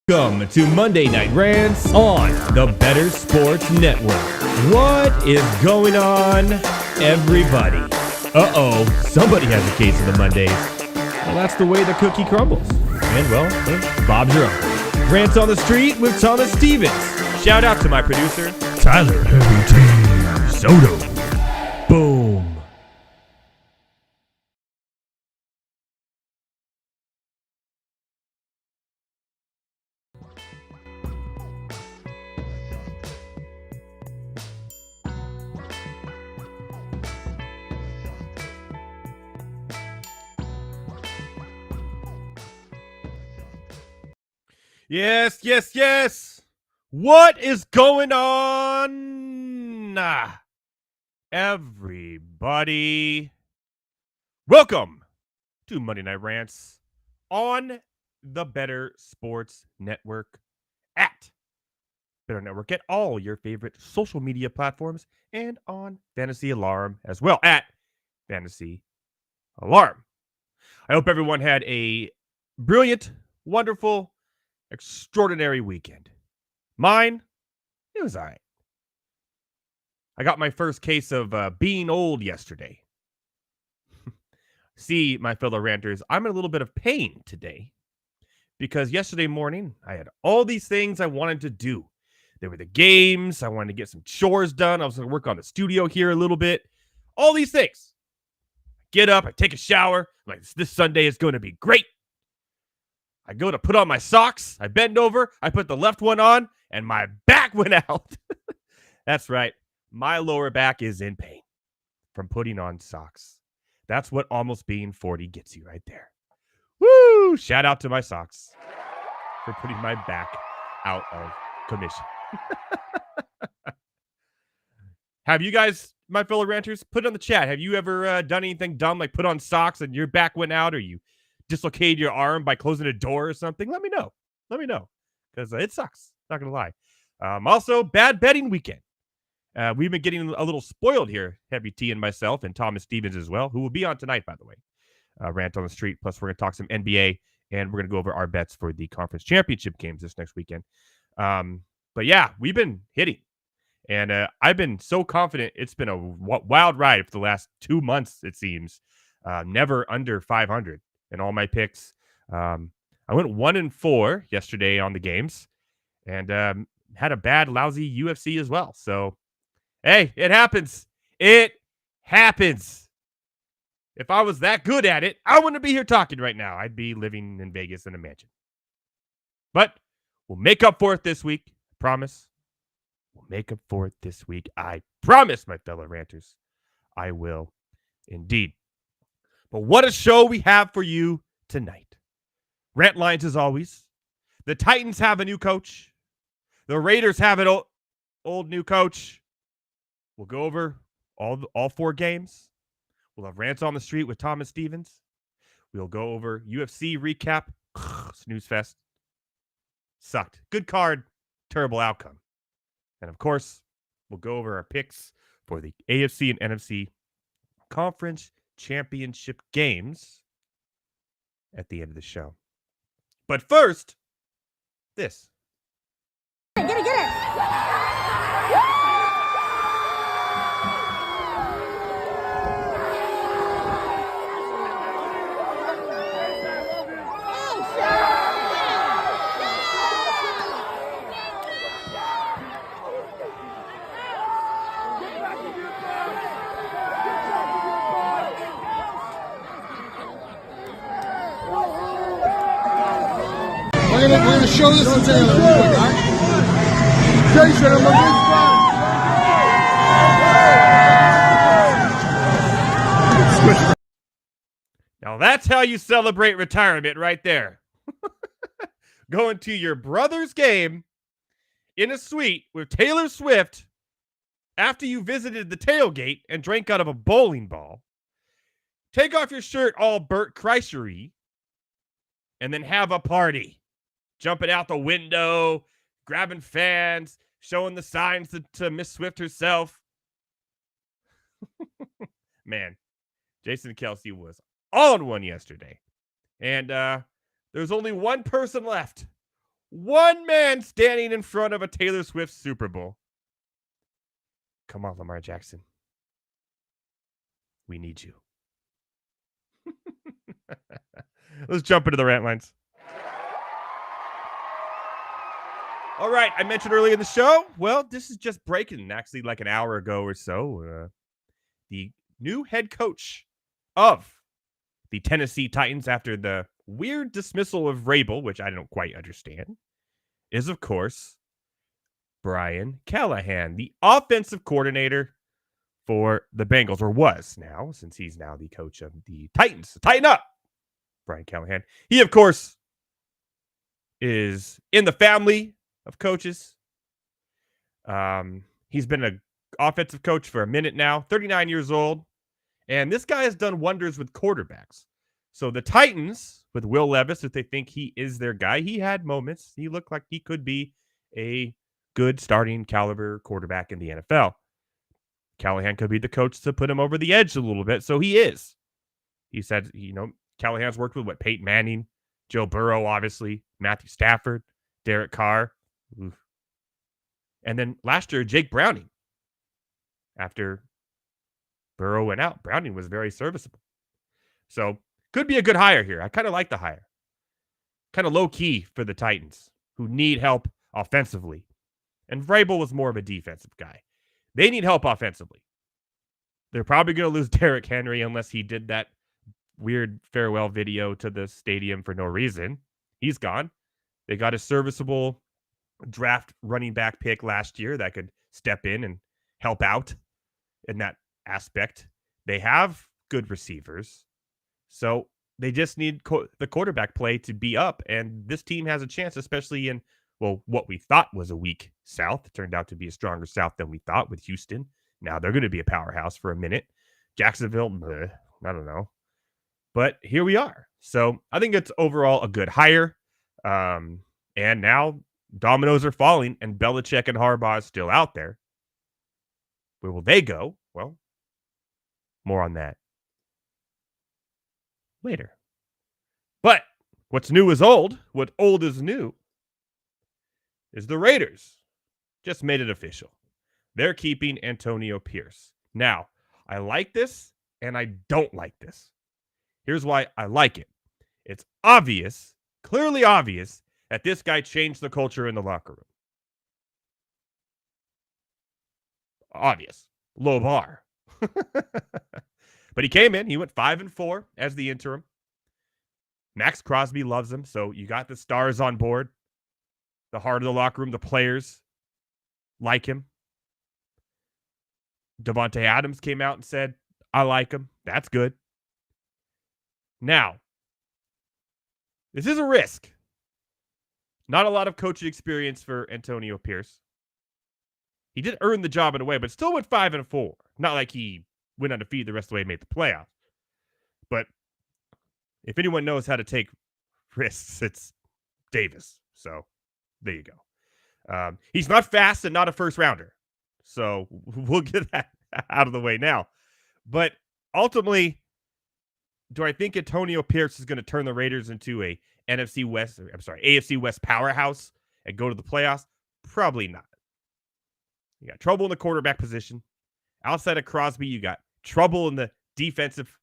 Welcome to Monday Night Rants on the Better Sports Network. What is going on, everybody? Uh-oh, somebody has a case of the Mondays. Well, that's the way the cookie crumbles. And, well, Bob's your uncle. Rants on the Street with Thomas Stevens. Shout out to my producer, Tyler Heavy T. Soto. Boom. Yes. What is going on, everybody? Welcome to Monday Night Rants on the Better Sports Network at Better Network at all your favorite social media platforms and on Fantasy Alarm as well at Fantasy Alarm. I hope everyone had a brilliant, wonderful, extraordinary weekend. Mine, it was all right. I got my first case of being old yesterday. See, my fellow ranters, I'm in a little bit of pain today because yesterday morning I had all these things I wanted to do. There were the games. I wanted to get some chores done. I was going to work on the studio here a little bit. All these things. Get up, I take a shower. I'm like, this Sunday is going to be great. I go to put on my socks. I bend over. I put the left one on, and my back went out. That's right. My lower back is in pain from putting on socks. That's what almost being 40 gets you right there. Woo! Shout out to my socks for putting my back out of commission. Have you guys, my fellow ranters, put it on the chat. Have you ever done anything dumb like put on socks and your back went out, or you dislocated your arm by closing a door or something? Let me know. Because it sucks. Not going to lie. Also, bad betting weekend. We've been getting a little spoiled here, Heavy T and myself, and Thomas Stevens as well, who will be on tonight, by the way. Rant on the Street. Plus, we're going to talk some NBA, and we're going to go over our bets for the conference championship games this next weekend. But yeah, we've been hitting. And I've been so confident. It's been a wild ride for the last 2 months, it seems. Never under 500 in all my picks. I went 1-4 yesterday on the games and had a bad, lousy UFC as well. So, hey, it happens. It happens. If I was that good at it, I wouldn't be here talking right now. I'd be living in Vegas in a mansion. But we'll make up for it this week. I promise. We'll make up for it this week. I promise, my fellow ranters. I will indeed. But what a show we have for you tonight. Rant lines as always. The Titans have a new coach. The Raiders have an old new coach. We'll go over all 4 games. We'll have Rants on the Street with Thomas Stevens. We'll go over UFC recap. Snooze fest. Sucked. Good card. Terrible outcome. And of course, we'll go over our picks for the AFC and NFC conference championship games at the end of the show. But first, this. Get it. We're gonna show this to Taylor real quick, all right? Jason, I'm a big fan. Now that's how you celebrate retirement right there. Going to your brother's game in a suite with Taylor Swift after you visited the tailgate and drank out of a bowling ball. Take off your shirt all Bert Kreischer-y and then have a party. Jumping out the window, grabbing fans, showing the signs to Miss Swift herself. Man, Jason Kelce was on one yesterday. And there's only one person left. One man standing in front of a Taylor Swift Super Bowl. Come on, Lamar Jackson. We need you. Let's jump into the rant lines. All right, I mentioned earlier in the show. Well, this is just breaking, actually, like an hour ago or so. The new head coach of the Tennessee Titans, after the weird dismissal of Rabel, which I don't quite understand, is, of course, Brian Callahan, the offensive coordinator for the Bengals, or was now, since he's now the coach of the Titans. Tighten up, Brian Callahan. He, of course, is in the family of coaches. He's been an offensive coach for a minute now, 39 years old. And this guy has done wonders with quarterbacks. So the Titans, with Will Levis, if they think he is their guy, he had moments. He looked like he could be a good starting caliber quarterback in the NFL. Callahan could be the coach to put him over the edge a little bit. So he is. He said, Callahan's worked with Peyton Manning, Joe Burrow, obviously, Matthew Stafford, Derek Carr. Oof. And then last year, Jake Browning. After Burrow went out, Browning was very serviceable. So could be a good hire here. I kind of like the hire. Kind of low key for the Titans, who need help offensively. And Vrabel was more of a defensive guy. They need help offensively. They're probably going to lose Derrick Henry unless he did that weird farewell video to the stadium for no reason. He's gone. They got a serviceable draft running back pick last year that could step in and help out in that aspect. They have good receivers. So they just need the quarterback play to be up. And this team has a chance, especially in, what we thought was a weak South. It turned out to be a stronger South than we thought with Houston. Now they're going to be a powerhouse for a minute. Jacksonville, I don't know. But here we are. So I think it's overall a good hire. And now dominoes are falling and Belichick and Harbaugh is still out there. Where will they go? Well, more on that later. But what's new is old. What old is new is the Raiders just made it official. They're keeping Antonio Pierce. Now, I like this and I don't like this. Here's why I like it. It's obvious, clearly obvious, that this guy changed the culture in the locker room. Obvious. Low bar. But he came in. He went 5-4 as the interim. Max Crosby loves him. So you got the stars on board. The heart of the locker room, the players like him. Devontae Adams came out and said, I like him. That's good. Now, this is a risk. Not a lot of coaching experience for Antonio Pierce. He did earn the job in a way, but still went 5-4. Not like he went undefeated the rest of the way and made the playoffs. But if anyone knows how to take risks, it's Davis. So there you go. He's not fast and not a first rounder. So we'll get that out of the way now. But ultimately, do I think Antonio Pierce is going to turn the Raiders into a AFC West powerhouse and go to the playoffs? Probably not. You got trouble in the quarterback position. Outside of Crosby, you got trouble in the defensive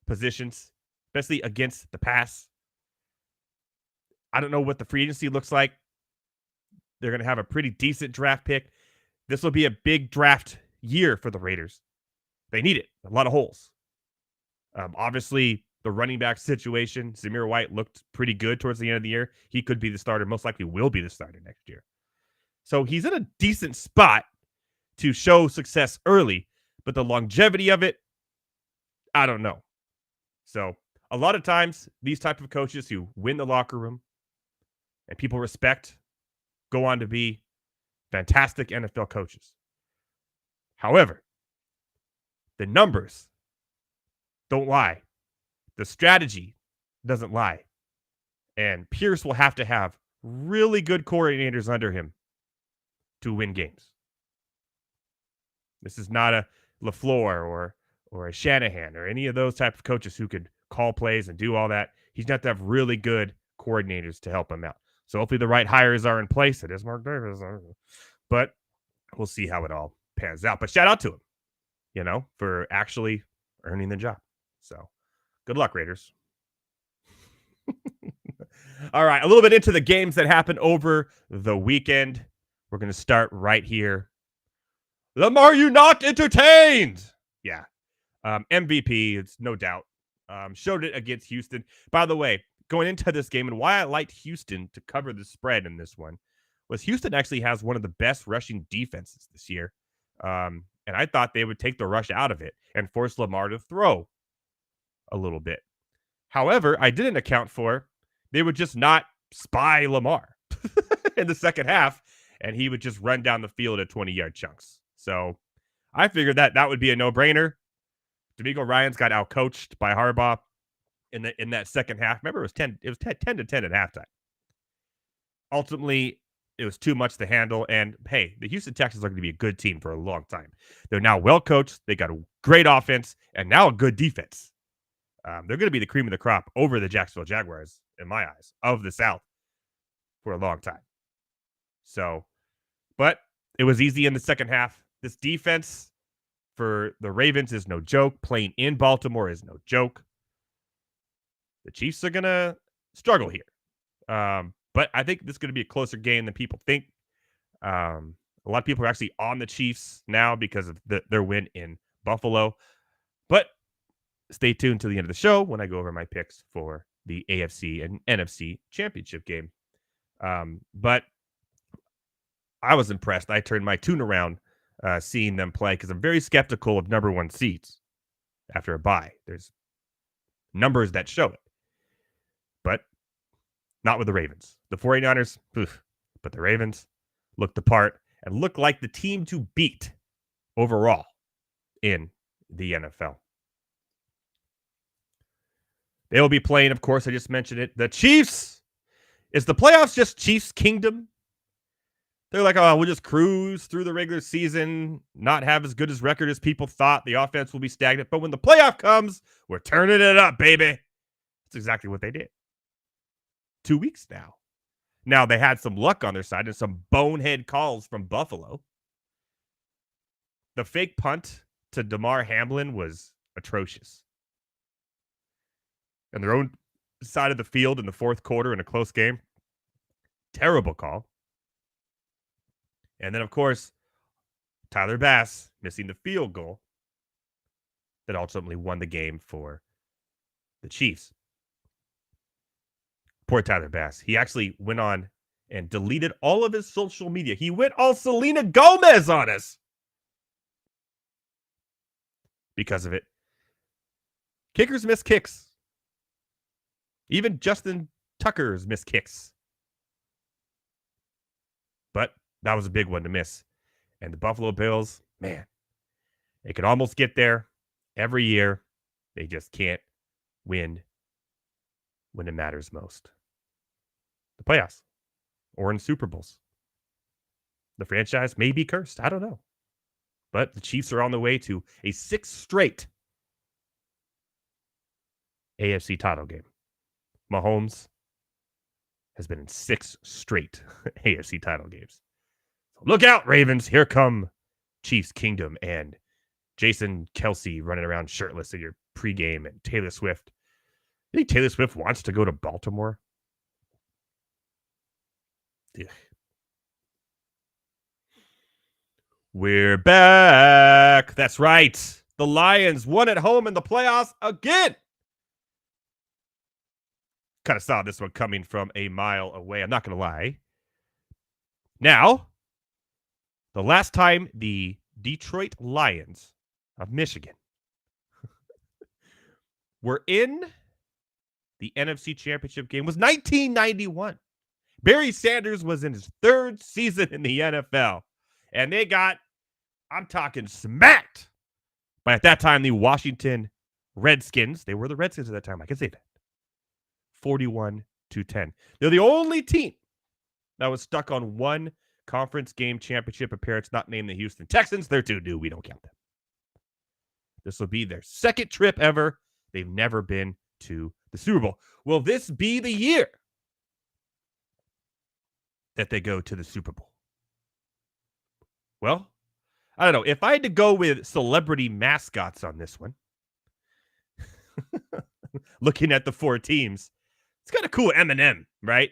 positions, especially against the pass. I don't know what the free agency looks like. They're going to have a pretty decent draft pick. This will be a big draft year for the Raiders. They need it. A lot of holes. Obviously, the running back situation, Zamir White looked pretty good towards the end of the year. He could be the starter. Most likely will be the starter next year. So he's in a decent spot to show success early, but the longevity of it, I don't know. So a lot of times, these type of coaches who win the locker room and people respect go on to be fantastic NFL coaches. However, the numbers don't lie. The strategy doesn't lie. And Pierce will have to have really good coordinators under him to win games. This is not a LaFleur or a Shanahan or any of those type of coaches who could call plays and do all that. He's going to have really good coordinators to help him out. So hopefully the right hires are in place. It is Mark Davis. But we'll see how it all pans out. But shout out to him, for actually earning the job. So good luck, Raiders. All right, a little bit into the games that happened over the weekend. We're going to start right here. Lamar, you not entertained? Yeah. MVP, it's no doubt. Showed it against Houston. By the way, going into this game and why I liked Houston to cover the spread in this one was Houston actually has one of the best rushing defenses this year. And I thought they would take the rush out of it and force Lamar to throw a little bit. However, I didn't account for they would just not spy Lamar in the second half, and he would just run down the field at 20-yard chunks. So I figured that would be a no-brainer. D'Amico Ryans got outcoached by Harbaugh in that second half. Remember, it was 10 to 10 at halftime. Ultimately, it was too much to handle. And hey, the Houston Texans are going to be a good team for a long time. They're now well coached. They got a great offense and now a good defense. They're going to be the cream of the crop over the Jacksonville Jaguars, in my eyes, of the South for a long time. So, but it was easy in the second half. This defense for the Ravens is no joke. Playing in Baltimore is no joke. The Chiefs are going to struggle here. But I think this is going to be a closer game than people think. A lot of people are actually on the Chiefs now because of their win in Buffalo. But stay tuned to the end of the show when I go over my picks for the AFC and NFC championship game. But I was impressed. I turned my tune around seeing them play because I'm very skeptical of number one seeds after a bye. There's numbers that show it. But not with the Ravens. The 49ers, but the Ravens looked the part and looked like the team to beat overall in the NFL. They will be playing, of course, I just mentioned it, the Chiefs. Is the playoffs just Chiefs' kingdom? They're like, oh, we'll just cruise through the regular season, not have as good as record as people thought. The offense will be stagnant. But when the playoff comes, we're turning it up, baby. That's exactly what they did. 2 weeks now. Now, they had some luck on their side and some bonehead calls from Buffalo. The fake punt to Damar Hamlin was atrocious. And their own side of the field in the fourth quarter in a close game. Terrible call. And then, of course, Tyler Bass missing the field goal that ultimately won the game for the Chiefs. Poor Tyler Bass. He actually went on and deleted all of his social media. He went all Selena Gomez on us because of it. Kickers miss kicks. Even Justin Tucker's missed kicks. But that was a big one to miss. And the Buffalo Bills, man, they could almost get there every year. They just can't win when it matters most. The playoffs or in Super Bowls. The franchise may be cursed. I don't know. But the Chiefs are on the way to a 6th straight AFC title game. Mahomes has been in 6 straight AFC title games. So look out, Ravens. Here come Chiefs Kingdom and Jason Kelsey running around shirtless in your pregame and Taylor Swift. You think Taylor Swift wants to go to Baltimore? Ugh. We're back. That's right. The Lions won at home in the playoffs again. Kind of saw this one coming from a mile away. I'm not going to lie. Now, the last time the Detroit Lions of Michigan were in the NFC Championship game was 1991. Barry Sanders was in his 3rd season in the NFL. And they got, I'm talking smacked. But at that time, the Washington Redskins, they were the Redskins at that time. I can say that. 41-10. They're the only team that was stuck on one conference game championship appearance, not named the Houston Texans. They're too new. We don't count them. This will be their 2nd trip ever. They've never been to the Super Bowl. Will this be the year that they go to the Super Bowl? Well, I don't know. If I had to go with celebrity mascots on this one, looking at the 4 teams, it's kind of cool. Eminem, right?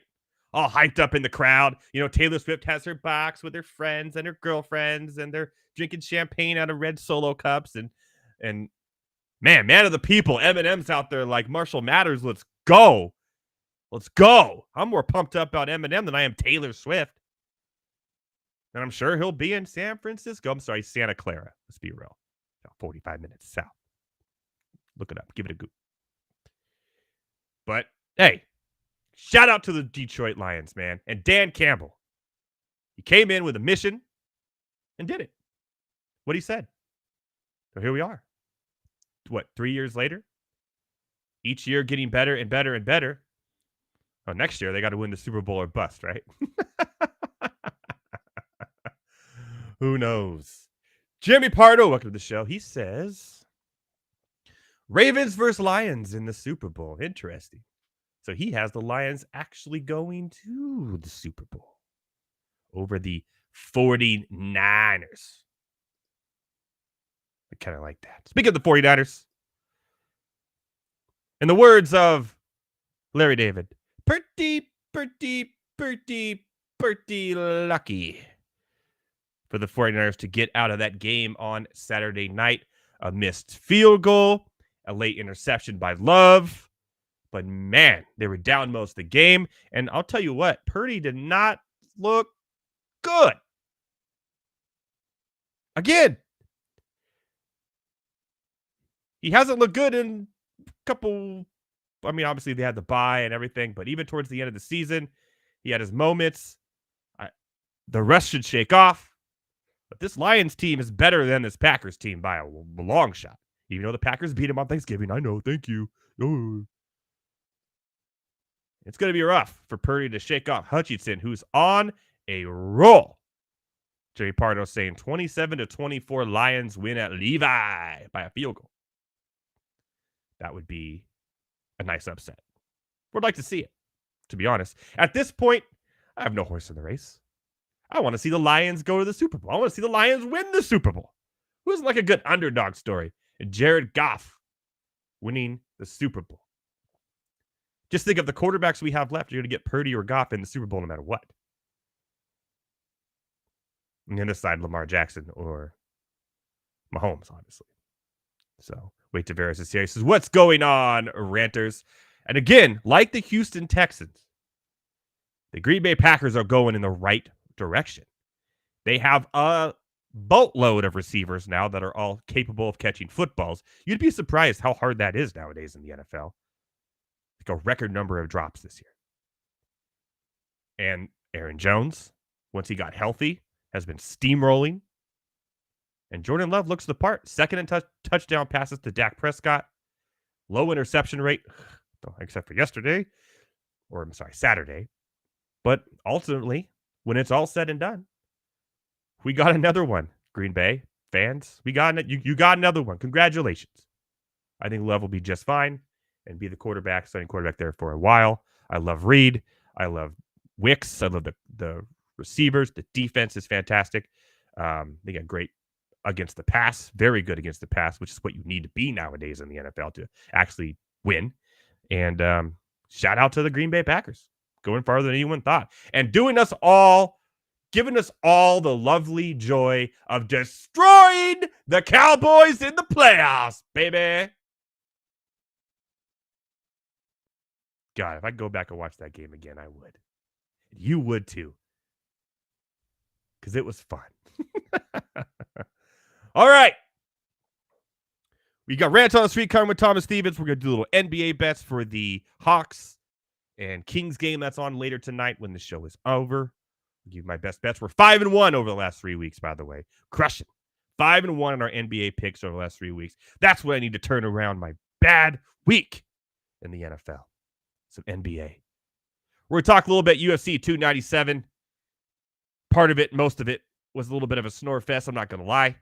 All hyped up in the crowd. Taylor Swift has her box with her friends and her girlfriends, and they're drinking champagne out of red Solo cups. And man of the people, Eminem's out there like Marshall Mathers. Let's go. Let's go. I'm more pumped up about Eminem than I am Taylor Swift. And I'm sure he'll be in San Francisco. I'm sorry, Santa Clara. Let's be real. About 45 minutes south. Look it up. Give it a Google. But, hey, shout out to the Detroit Lions, man. And Dan Campbell. He came in with a mission and did it. What he said. So here we are. 3 years later? Each year getting better and better and better. Oh, next year they got to win the Super Bowl or bust, right? Who knows? Jimmy Pardo, welcome to the show. He says, Ravens versus Lions in the Super Bowl. Interesting. So he has the Lions actually going to the Super Bowl over the 49ers. I kind of like that. Speaking of the 49ers, in the words of Larry David, pretty lucky for the 49ers to get out of that game on Saturday night. A missed field goal, a late interception by Love. But man, they were down most of the game. And I'll tell you what, Purdy did not look good. Again, he hasn't looked good in a couple. Obviously they had the bye and everything, but even towards the end of the season, he had his moments. The rest should shake off. But this Lions team is better than this Packers team by a long shot. Even though the Packers beat him on Thanksgiving. I know, thank you. Oh. It's going to be rough for Purdy to shake off Hutchinson, who's on a roll. Jimmy Pardo saying 27-24 Lions win at Levi by a field goal. That would be a nice upset. Would like to see it, to be honest. At this point, I have no horse in the race. I want to see the Lions go to the Super Bowl. I want to see the Lions win the Super Bowl. Who doesn't like a good underdog story? And Jared Goff winning the Super Bowl. Just think of the quarterbacks we have left. You're going to get Purdy or Goff in the Super Bowl no matter what. On the other side, Lamar Jackson or Mahomes, obviously. So, wait to Veras here. He says, what's going on, ranters? And again, like the Houston Texans, the Green Bay Packers are going in the right direction. They have a boatload of receivers now that are all capable of catching footballs. You'd be surprised how hard that is nowadays in the NFL. Like a record number of drops this year. And Aaron Jones, once he got healthy, has been steamrolling. And Jordan Love looks the part. Second in touchdown passes to Dak Prescott. Low interception rate, except for Saturday. But ultimately, when it's all said and done, we got another one. Green Bay fans, you got another one. Congratulations. I think Love will be just fine and be the starting quarterback there for a while. I love Reed. I love Wicks. I love the receivers. The defense is fantastic. They got great against the pass, very good against the pass, which is what you need to be nowadays in the NFL to actually win. And shout out to the Green Bay Packers, going farther than anyone thought, and giving us all the lovely joy of destroying the Cowboys in the playoffs, baby. God, if I go back and watch that game again, I would. You would too. Because it was fun. All right. We got Rants on the Street coming with Thomas Stevens. We're going to do a little NBA bets for the Hawks and Kings game that's on later tonight when the show is over. I'll give you my best bets. We're 5-1 over the last 3 weeks, by the way. Crushing. 5-1 in our NBA picks over the last 3 weeks. That's what I need to turn around my bad week in the NFL. Some NBA. We're going to talk a little bit UFC 297. Part of it, most of it, was a little bit of a snore fest. I'm not going to lie.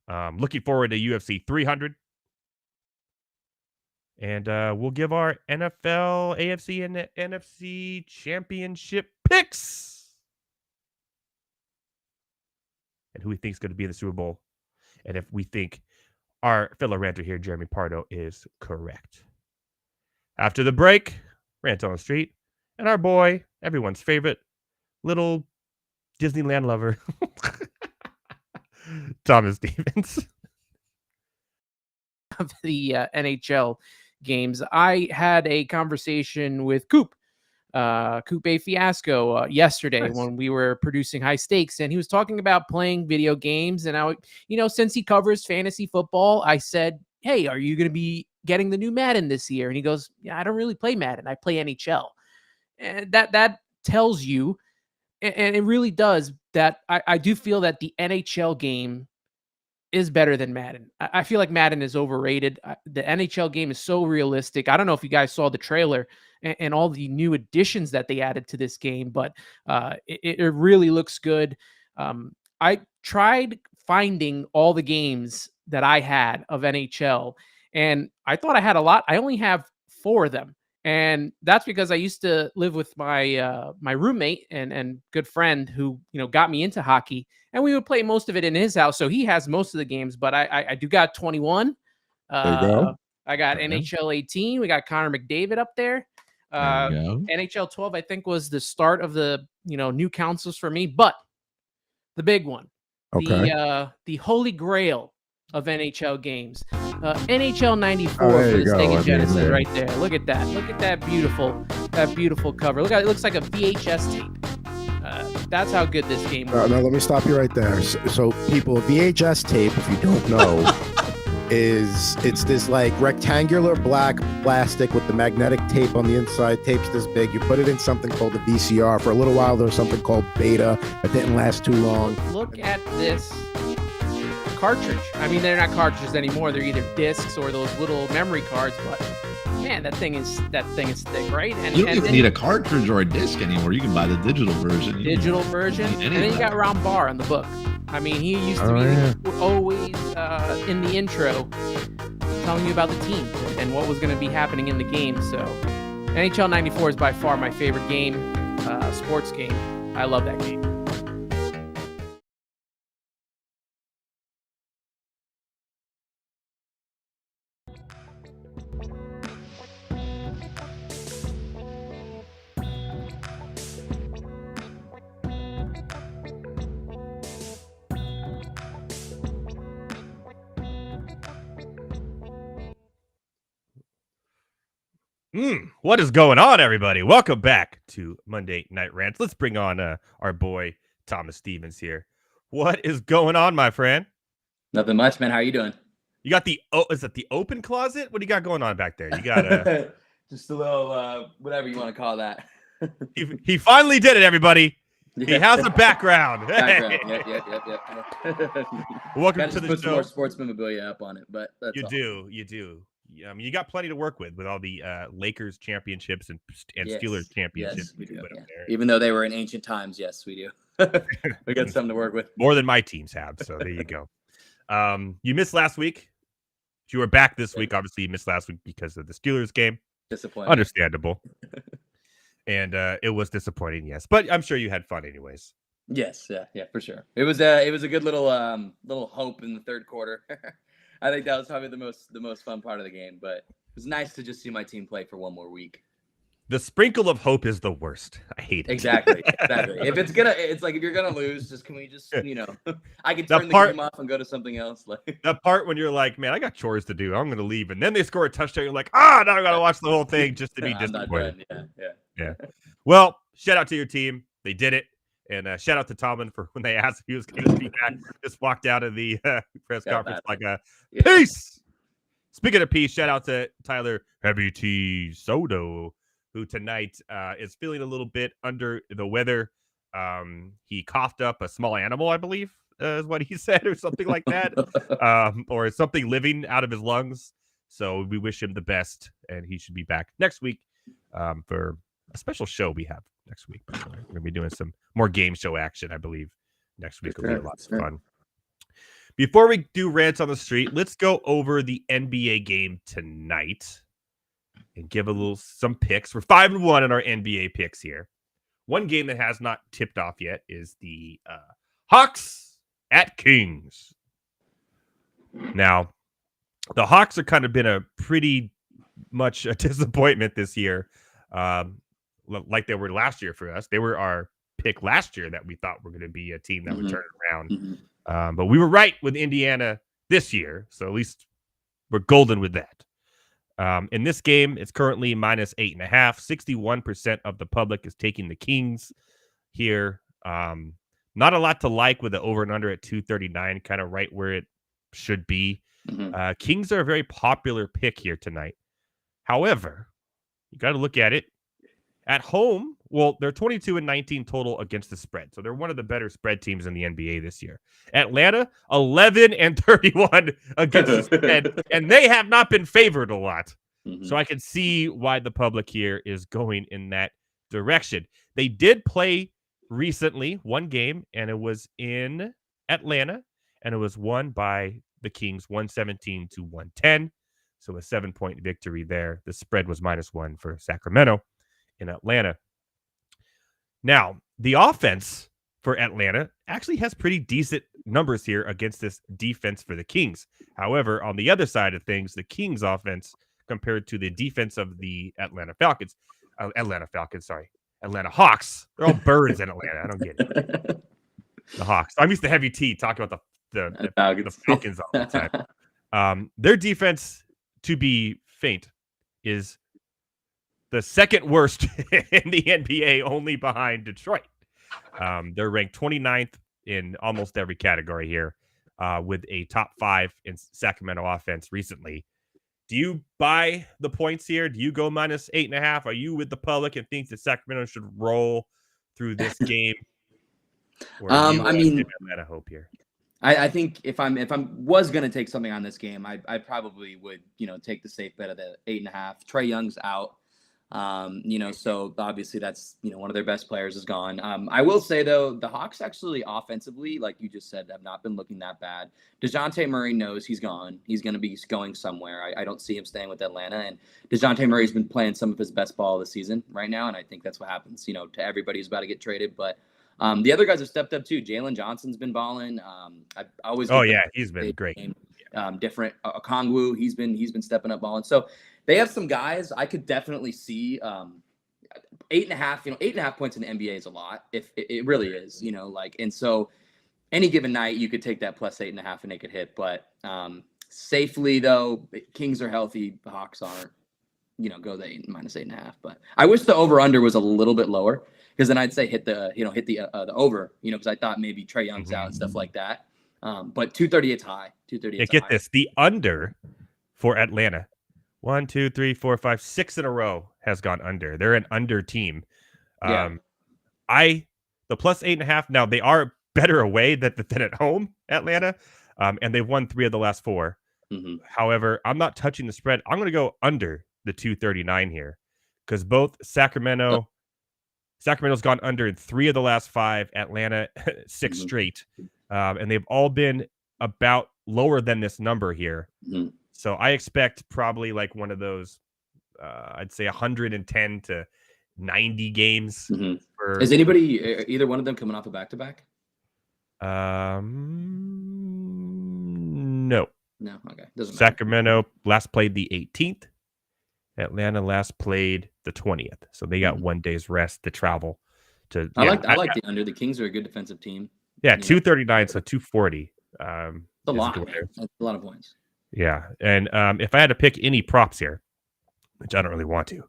Looking forward to UFC 300. And we'll give our NFL, AFC, and NFC championship picks and who we think is going to be in the Super Bowl, and if we think our fellow ranter here, Jeremy Pardo, is correct. After the break, Rant on the Street, and our boy, everyone's favorite, little Disneyland lover, Thomas Stevens. Of the NHL games, I had a conversation with Coop A Fiasco yesterday when we were producing High Stakes, and he was talking about playing video games. And since he covers fantasy football, I said, hey, are you going to be getting the new Madden this year? And he goes, yeah, I don't really play Madden. I play NHL. And that tells you, and it really does, that I do feel that the NHL game is better than Madden. I feel like Madden is overrated. The NHL game is so realistic. I don't know if you guys saw the trailer and all the new additions that they added to this game, but it really looks good. I tried finding all the games that I had of NHL, and I thought I had a lot. I only have 4 of them. And that's because I used to live with my my roommate and good friend who got me into hockey, and we would play most of it in his house. So he has most of the games, but I do got 21. There you go. I got Okay. NHL 18. We got Connor McDavid up there. There you go. NHL 12, I think, was the start of the new consoles for me. But the big one, the holy grail of NHL games, NHL 94 there for you the go. Sega I Genesis mean, right there. Look at that. Look at that beautiful cover. Look at it. Looks like a VHS tape. That's how good this game was. No, let me stop you right there. So people, VHS tape, if you don't know, it's this like rectangular black plastic with the magnetic tape on the inside. Tape's this big. You put it in something called a VCR. For a little while, there was something called Beta that didn't last too long. Look at this cartridge. I mean, they're not cartridges anymore. They're either discs or those little memory cards. But man, that thing is thick, right? And you don't even need a cartridge or a disc anymore. You can buy the digital version. And then you got Ron Barr on the book. I mean, he used to be always in the intro telling you about the team and what was going to be happening in the game. So NHL 94 is by far my favorite game, sports game. I love that game. What is going on, everybody? Welcome back to Monday Night Rants. Let's bring on our boy Thomas Stevens here. What is going on, my friend? Nothing much, man. How are you doing? You got is it the open closet? What do you got going on back there? You got just a little whatever you want to call that. he finally did it, everybody. He has a background. Yep. Welcome to the put show. Some more sports memorabilia up on it, but that's You all. do. I mean, you got plenty to work with all the Lakers championships and Yes. Steelers championships. Yes, we do. Put up Yeah. there. Even though they were in ancient times, yes, we do. We got something to work with. More than my teams have. So there you go. You missed last week. You were back this week. Obviously, you missed last week because of the Steelers game. Disappointing. Understandable. And it was disappointing, yes. But I'm sure you had fun anyways. Yes, yeah, for sure. It was a good little hope in the third quarter. I think that was probably the most fun part of the game, but it was nice to just see my team play for one more week. The sprinkle of hope is the worst. I hate it. Exactly. It's like if you're gonna lose, can we just I can turn the game off and go to something else. Like the part when you're like, man, I got chores to do. I'm gonna leave, and then they score a touchdown. You're like, now I gotta watch the whole thing just to be disappointed. Yeah. Well, shout out to your team. They did it. And shout out to Tomlin for when they asked if he was going to be back. Just walked out of the press conference like peace. Speaking of peace, shout out to Tyler Heavy T Soto, who tonight is feeling a little bit under the weather. He coughed up a small animal, I believe, is what he said, or something like that, or something living out of his lungs. So we wish him the best, and he should be back next week for a special show we have next week. We're going to be doing some more game show action, I believe. Next week will be a lot of fun. Before we do Rants on the Street, let's go over the NBA game tonight and give some picks. We're 5-1 in our NBA picks here. one game that has not tipped off yet is the Hawks at Kings. Now, the Hawks have kind of been a pretty much a disappointment this year, like they were last year for us. They were our pick last year that we thought were going to be a team that would turn it around. But we were right with Indiana this year, so at least we're golden with that. In this game, it's currently minus 8.5. 61% of the public is taking the Kings here. Not a lot to like with the over and under at 239, kind of right where it should be. Kings are a very popular pick here tonight. However, you got to look at it at home. Well, they're 22-19 total against the spread. So they're one of the better spread teams in the NBA this year. Atlanta, 11-31 against the spread, and they have not been favored a lot. So I can see why the public here is going in that direction. They did play recently one game, and it was in Atlanta, and it was won by the Kings 117-110. So a 7-point victory there. The spread was -1 for Sacramento in Atlanta. Now, the offense for Atlanta actually has pretty decent numbers here against this defense for the Kings. However, on the other side of things, the Kings offense compared to the defense of the Atlanta Hawks. They're all birds in Atlanta. I don't get it. The Hawks. I'm used to Heavy T talking about the Falcons all the time. Their defense, to be faint, is the second worst in the NBA, only behind Detroit. They're ranked 29th in almost every category here, with a top 5 in Sacramento offense recently. Do you buy the points here? Do you go minus 8.5? Are you with the public and think that Sacramento should roll through this game? Or I mean, Atlanta hope here. I think if I was gonna take something on this game, I probably would take the safe bet of the 8.5. Trae Young's out. So obviously that's, one of their best players is gone. I will say though, the Hawks actually offensively, like you just said, have not been looking that bad. DeJounte Murray knows he's gone. He's going to be going somewhere. I don't see him staying with Atlanta, and DeJounte Murray's been playing some of his best ball of the season right now. And I think that's what happens, to everybody who's about to get traded. But, the other guys have stepped up too. Jalen Johnson's been balling. He's been great. Different Okongwu, he's been stepping up balling. So they have some guys I could definitely see 8.5. 8.5 points in the NBA is a lot. If it really is, and so any given night you could take that plus 8.5 and make it hit. But safely though, Kings are healthy, the Hawks aren't. Go the minus 8.5. But I wish the over under was a little bit lower, because then I'd say hit the over. Because I thought maybe Trae Young's out and stuff like that. But 238's high. 238. Get this: the under for Atlanta, 1, 2, 3, 4, 5, 6 in a row has gone under. They're an under team. The plus 8.5. Now they are better away than at home, Atlanta, and they've won 3 of the last 4. However, I'm not touching the spread. I'm going to go under the 239 here, because both Sacramento's gone under in 3 of the last 5. Atlanta 6 straight. And they've all been about lower than this number here. So I expect probably like one of those, I'd say 110 to 90 games. Is anybody, either one of them, coming off a back-to-back? No. No, okay. Doesn't matter. Sacramento last played the 18th. Atlanta last played the 20th. So they got 1 day's rest to travel. I like the under. The Kings are a good defensive team. Yeah, 239, so 240. It's a lot. That's a lot of points. Yeah, and if I had to pick any props here, which I don't really want to,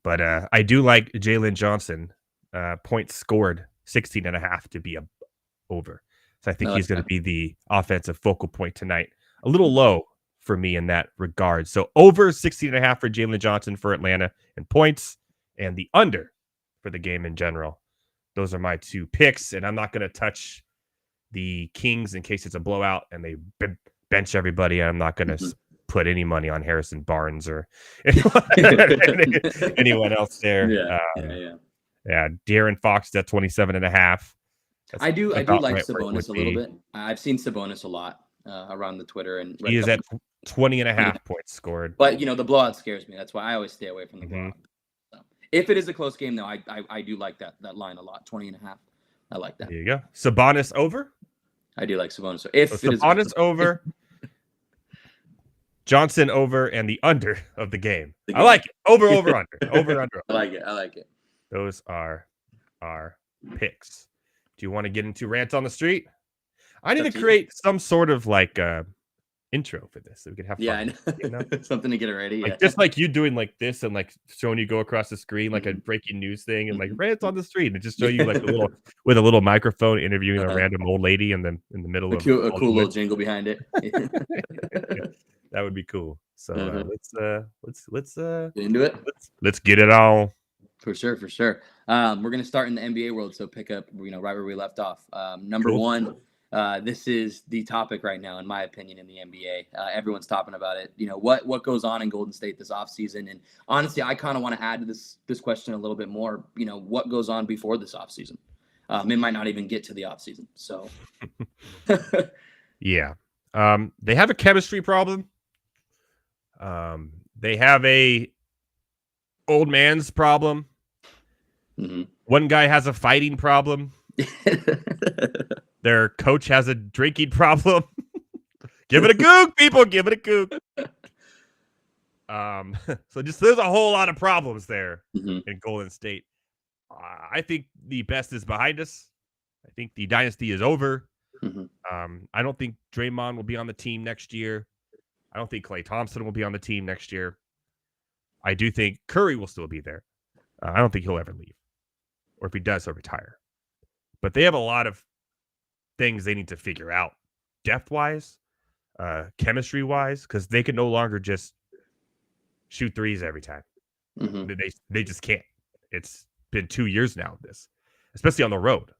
but I do like Jalen Johnson, points scored 16.5 to be over. So I think he's going to be the offensive focal point tonight. A little low for me in that regard. So over 16.5 for Jalen Johnson for Atlanta in points, and the under for the game in general. Those are my 2 picks, and I'm not going to touch the Kings in case it's a blowout and they bench everybody. I'm not going to put any money on Harrison Barnes or anyone else there. Yeah. De'Aaron Fox at 27.5. I do like Sabonis a little bit. I've seen Sabonis a lot around the Twitter, and he is at 20.5 points scored. But the blowout scares me. That's why I always stay away from the blowout. So If it is a close game, though, I do like that line a lot. 20.5. I like that. There you go. Sabonis over. I do like Sabonis. So if So it is Sabonis over, Johnson over, and the under of the game. I like it. Over, under. I like it. Those are our picks. Do you want to get into rants on the street? I need to create some sort of like intro for this so we can have fun. Yeah, I know. You know? Something to get it ready. Like, Yeah. just like you doing like this and like showing you go across the screen like a breaking news thing and like rants on the street and just show you like a little microphone interviewing a random old lady and then in the middle of a cool little jingle behind it. That would be cool. So let's get into it. Let's get it on. For sure. We're gonna start in the NBA world, so pick up right where we left off. Number one. This is the topic right now, in my opinion, in the NBA. Everyone's talking about it. What goes on in Golden State this offseason? And honestly, I kind of want to add to this question a little bit more. What goes on before this offseason? It might not even get to the offseason. So, yeah, they have a chemistry problem. They have a old man's problem. Mm-hmm. One guy has a fighting problem. Their coach has a drinking problem. Give it a goog, people. Give it a goog. So there's a whole lot of problems there in Golden State. I think the best is behind us. I think the dynasty is over. I don't think Draymond will be on the team next year. I don't think Klay Thompson will be on the team next year. I do think Curry will still be there. I don't think he'll ever leave. Or if he does, he'll retire. But they have a lot of things they need to figure out depth-wise, chemistry-wise, because they can no longer just shoot threes every time. They just can't. It's been 2 years now of this, especially on the road.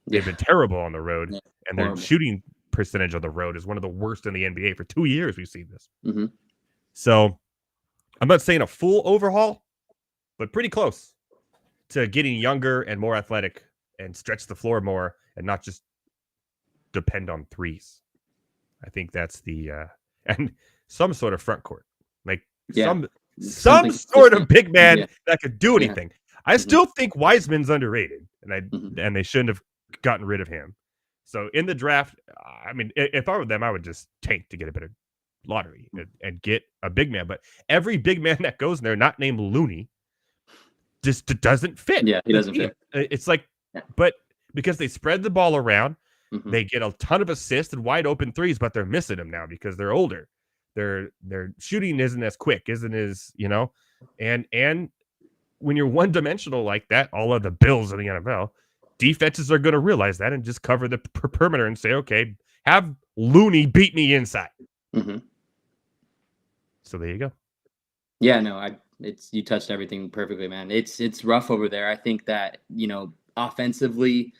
They've been terrible on the road, and their shooting percentage on the road is one of the worst in the NBA. For 2 years, we've seen this. So I'm not saying a full overhaul, but pretty close to getting younger and more athletic and stretch the floor more and not just depend on threes. I think that's the and some sort of front court, like some sort of big man that could do anything. I still think Wiseman's underrated, and they shouldn't have gotten rid of him. So in the draft, I mean, if I were them, I would just tank to get a better lottery and get a big man. But every big man that goes in there, not named Looney, just doesn't fit. Yeah, he doesn't fit. It's like, but because they spread the ball around, they get a ton of assists and wide open threes, but they're missing them now because they're older. Their shooting isn't as quick, isn't as, and when you're one dimensional like that, all of the Bills in the NFL, defenses are going to realize that and just cover the perimeter and say, okay, have Looney beat me inside. So there you go. Yeah, no, you touched everything perfectly, man. It's rough over there. I think that, offensively,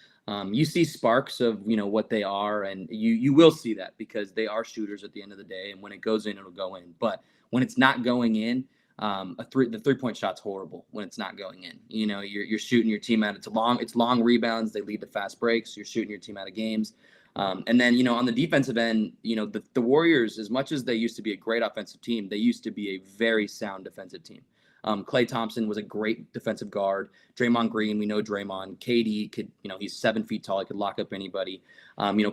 you see sparks of, what they are, and you will see that because they are shooters at the end of the day. And when it goes in, it'll go in. But when it's not going in, the 3-point shot's horrible when it's not going in. You're shooting your team out. It's long rebounds. They lead to fast breaks. You're shooting your team out of games. And then, on the defensive end, the Warriors, as much as they used to be a great offensive team, they used to be a very sound defensive team. Klay Thompson was a great defensive guard. Draymond Green, we know Draymond. KD could, he's 7 feet tall. He could lock up anybody.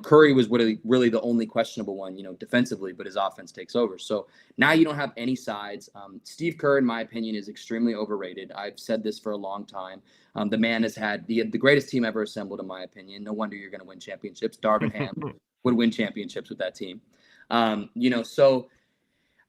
Curry was really the only questionable one, defensively, but his offense takes over. So now you don't have any sides. Steve Kerr, in my opinion, is extremely overrated. I've said this for a long time. The man has had the greatest team ever assembled, in my opinion. No wonder you're going to win championships. Darvin Ham would win championships with that team. So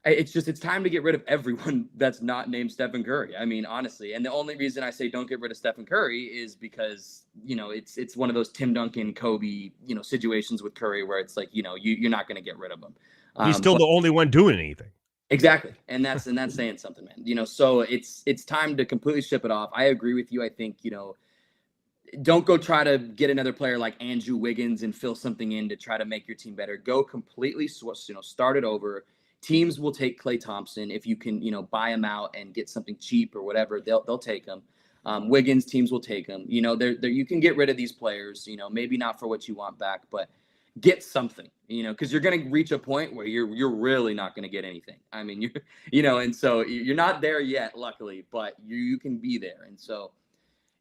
it's time to get rid of everyone that's not named Stephen Curry. I mean, honestly, and the only reason I say don't get rid of Stephen Curry is because, it's one of those Tim Duncan, Kobe, situations with Curry where it's like, you're not going to get rid of him. He's still the only one doing anything. Exactly. And that's saying something, man. So it's time to completely ship it off. I agree with you. I think, don't go try to get another player like Andrew Wiggins and fill something in to try to make your team better. Go completely, start it over. Teams will take Klay Thompson if you can, buy him out and get something cheap or whatever. They'll take him. Wiggins, teams will take him. You can get rid of these players. Maybe not for what you want back, but get something, because you're going to reach a point where you're really not going to get anything. I mean, and so you're not there yet, luckily, but you can be there. And so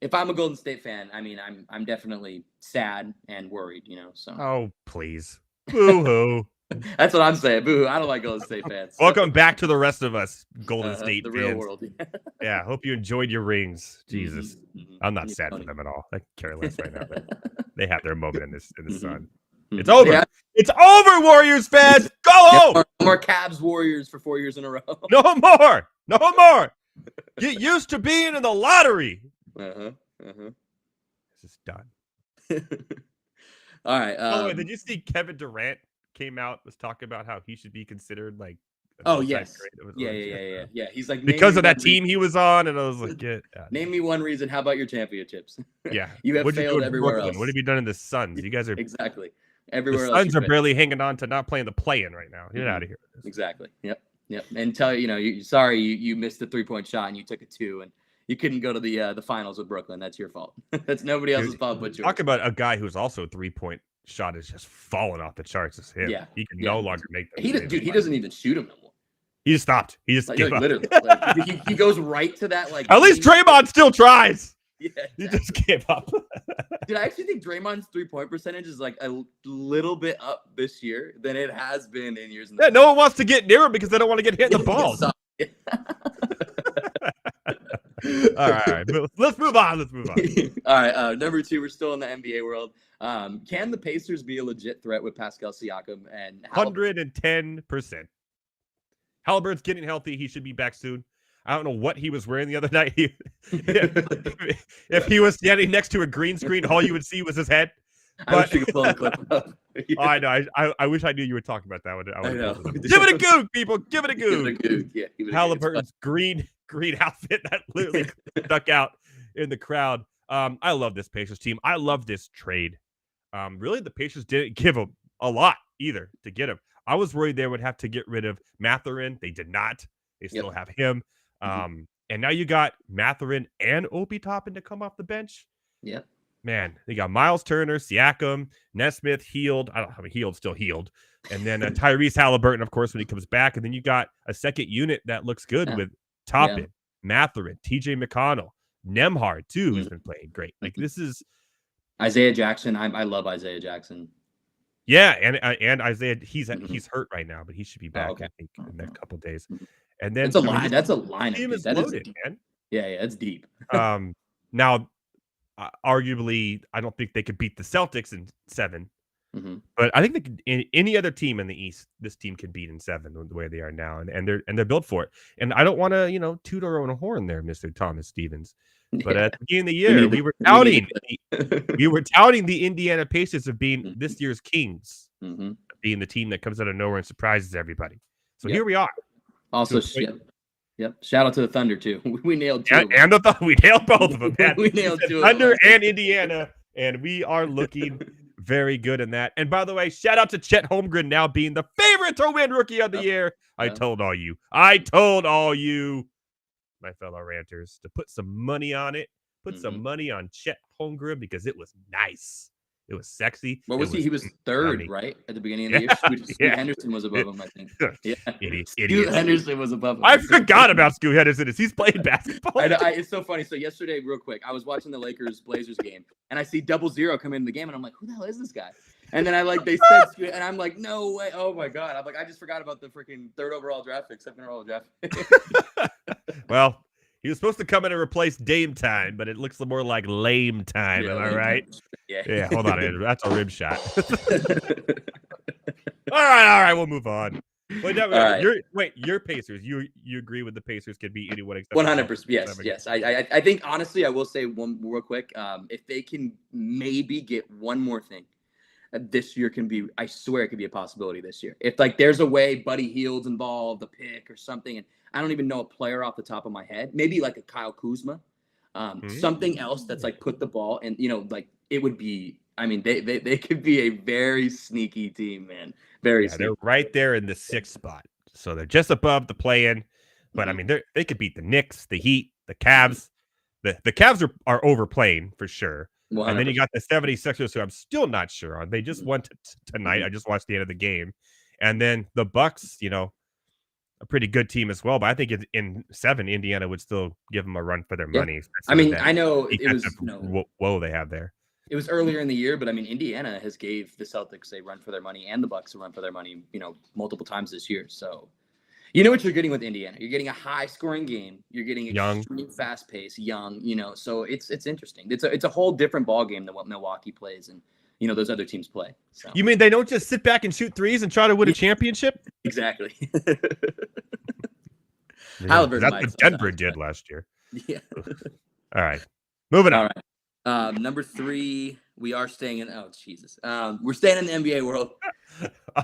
if I'm a Golden State fan, I mean, I'm definitely sad and worried, so. Oh, please. Boo-hoo. That's what I'm saying. Boo! I don't like Golden State fans. Welcome back to the rest of us, Golden State the fans. real world. Yeah, hope you enjoyed your rings. Jesus, Mhm. I'm not sad for them at all. I care less right now, but they have their moment in the sun. Mhm. It's over. Yeah. It's over, Warriors fans. Go home. No more Cavs Warriors for 4 years in a row. No more. No more. Get used to being in the lottery. This is done. All right. By the way, did you see Kevin Durant came out, was talking about how he should be considered like yes. Yeah. He's like, because of that team he was on, and I was like, name me one reason. How about your championships? Yeah. You have What'd you do failed in everywhere Brooklyn? else. What have you done in the Suns? You guys are exactly the everywhere else. Suns are barely hanging on to not playing the play-in right now. Get out of here. Exactly. Yep. And tell you missed the 3-point shot and you took a 2 and you couldn't go to the finals with Brooklyn. That's your fault. That's nobody else's fault but yours. Talk about a guy who's also 3-point shot is just falling off the charts. Is him. Yeah. He can no longer make them. He doesn't even shoot him no more. He just stopped. He just gave up. Literally. He goes right to that At least Draymond still tries. Yeah, exactly. He just gave up. Dude, I actually think Draymond's 3-point percentage is like a little bit up this year than it has been in years. Yeah, no one wants to get near him because they don't want to get hit in the balls. All right. Let's move on. All right. Number 2, we're still in the NBA world. Can the Pacers be a legit threat with Pascal Siakam and 110%? Halliburton's getting healthy. He should be back soon. I don't know what he was wearing the other night. If he was standing next to a green screen, all you would see was his head. I wish you could pull the clip up. I know. I wish I knew you were talking about that one. I know. Give it a goog, people. Give it a goog. Yeah, Halliburton's green outfit that literally stuck out in the crowd. I love this Pacers team. I love this trade. Really, the Pacers didn't give him a lot either to get him. I was worried they would have to get rid of Mathurin. They did not. They still have him. And now you got Mathurin and Obi Toppin to come off the bench. Yeah. Man, they got Miles Turner, Siakam, Nesmith, Healed. I don't know how Healed, still Healed. And then Tyrese Halliburton, of course, when he comes back. And then you got a second unit that looks good with Toppin, Mathurin, TJ McConnell, Nembhard, too, who's been playing great. Like, this is Isaiah Jackson. I love Isaiah Jackson. Yeah, and Isaiah, he's hurt right now, but he should be back, I think, in the next couple of days. And then that's a line. Team is loaded, man. Yeah, it's deep. Now, arguably, I don't think they could beat the Celtics in 7, but I think they could, any other team in the East, this team could beat in 7 the way they are now, and they're built for it. And I don't want to toot our own horn there, Mr. Thomas Stevens. But at the beginning of the year, we were touting the Indiana Pacers of being this year's kings, being the team that comes out of nowhere and surprises everybody. So here we are. Also, shout out to the Thunder too. We nailed 2. And we nailed both of them. Man. We nailed 2. Thunder and Indiana, and we are looking very good in that. And by the way, shout out to Chet Holmgren now being the favorite to win Rookie of the Year. I told all you, my fellow ranters, to put some money on it. Put some money on Chet Holmgren because it was nice. It was sexy. What was he? He was 3rd, right? At the beginning of the year. Scoot Henderson was above him, I think. Yeah. Scoot Henderson was above him. I forgot about Scoot Henderson as he's playing basketball. It's so funny. So yesterday, real quick, I was watching the Lakers-Blazers game, and I see 00 come in the game, and I'm like, who the hell is this guy? And then they said Scoot, and I'm like, no way. Oh, my God. I'm like, I just forgot about the freaking 3rd overall draft pick, 2nd overall draft pick. Well, he was supposed to come in and replace Dame Time, but it looks more like lame time. Am I right? Yeah. Hold on, Andrew. That's a rib shot. All right. We'll move on. Your Pacers. You agree with the Pacers could beat anyone except 100%. Yes. I think honestly, I will say one real quick. If they can maybe get one more thing, this year can be. I swear it could be a possibility this year. If there's a way Buddy Hield's involved, a pick or something, and I don't even know a player off the top of my head. Maybe like a Kyle Kuzma, something else that's put the ball and it would be. I mean, they could be a very sneaky team, man. Very. Sneaky. They're right there in the 6th spot, so they're just above the play-in. But I mean, they could beat the Knicks, the Heat, the Cavs. The Cavs are overplaying for sure. And then you got the 76ers, who I'm still not sure on. They just won tonight. I just watched the end of the game. And then the Bucks, a pretty good team as well. But I think in 7, Indiana would still give them a run for their money. I mean, I know it was whoa they have there. It was earlier in the year, but I mean, Indiana has gave the Celtics a run for their money and the Bucks a run for their money, multiple times this year. So, you know what you're getting with Indiana. You're getting a high-scoring game. You're getting extreme fast pace, young. So it's interesting. It's a whole different ball game than what Milwaukee plays and those other teams play. So. You mean they don't just sit back and shoot threes and try to win a championship? Exactly. That's what Denver did last year. Yeah. All right, moving on. All right. Number 3, we are staying in. Oh Jesus, we're staying in the NBA world.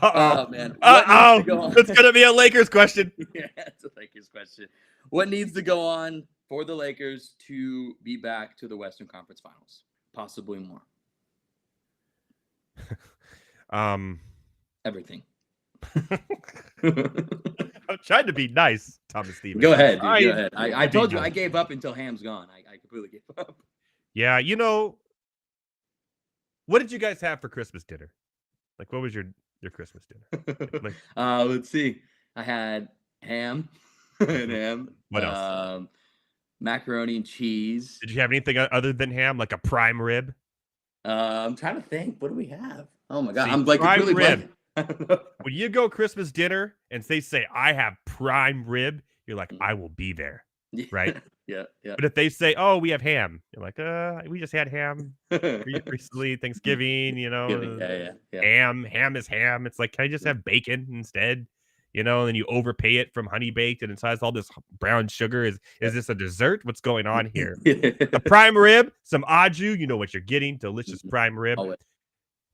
Oh man. It's gonna be a Lakers question. Yeah, it's a Lakers question. What needs to go on for the Lakers to be back to the Western Conference Finals? Possibly more. Everything. I'm trying to be nice, Thomas Stevens. Go ahead, dude. Go ahead. I told you I gave up until Ham's gone. I completely gave up. Yeah, what did you guys have for Christmas dinner? Like, what was your Christmas dinner? Let's see. I had ham. What else? Macaroni and cheese. Did you have anything other than ham, like a prime rib? I'm trying to think. What do we have? Oh my god, See, I'm like prime really rib. When you go Christmas dinner and they say I have prime rib, you're like, I will be there, right? Yeah. But if they say, oh, we have ham, you're like, we just had ham recently, Thanksgiving, Yeah. Ham is ham. It's like, can I just have bacon instead? And then you overpay it from honey baked and it has all this brown sugar. Is this a dessert? What's going on here? A prime rib, some au jus, you know what you're getting. Delicious prime rib. Always.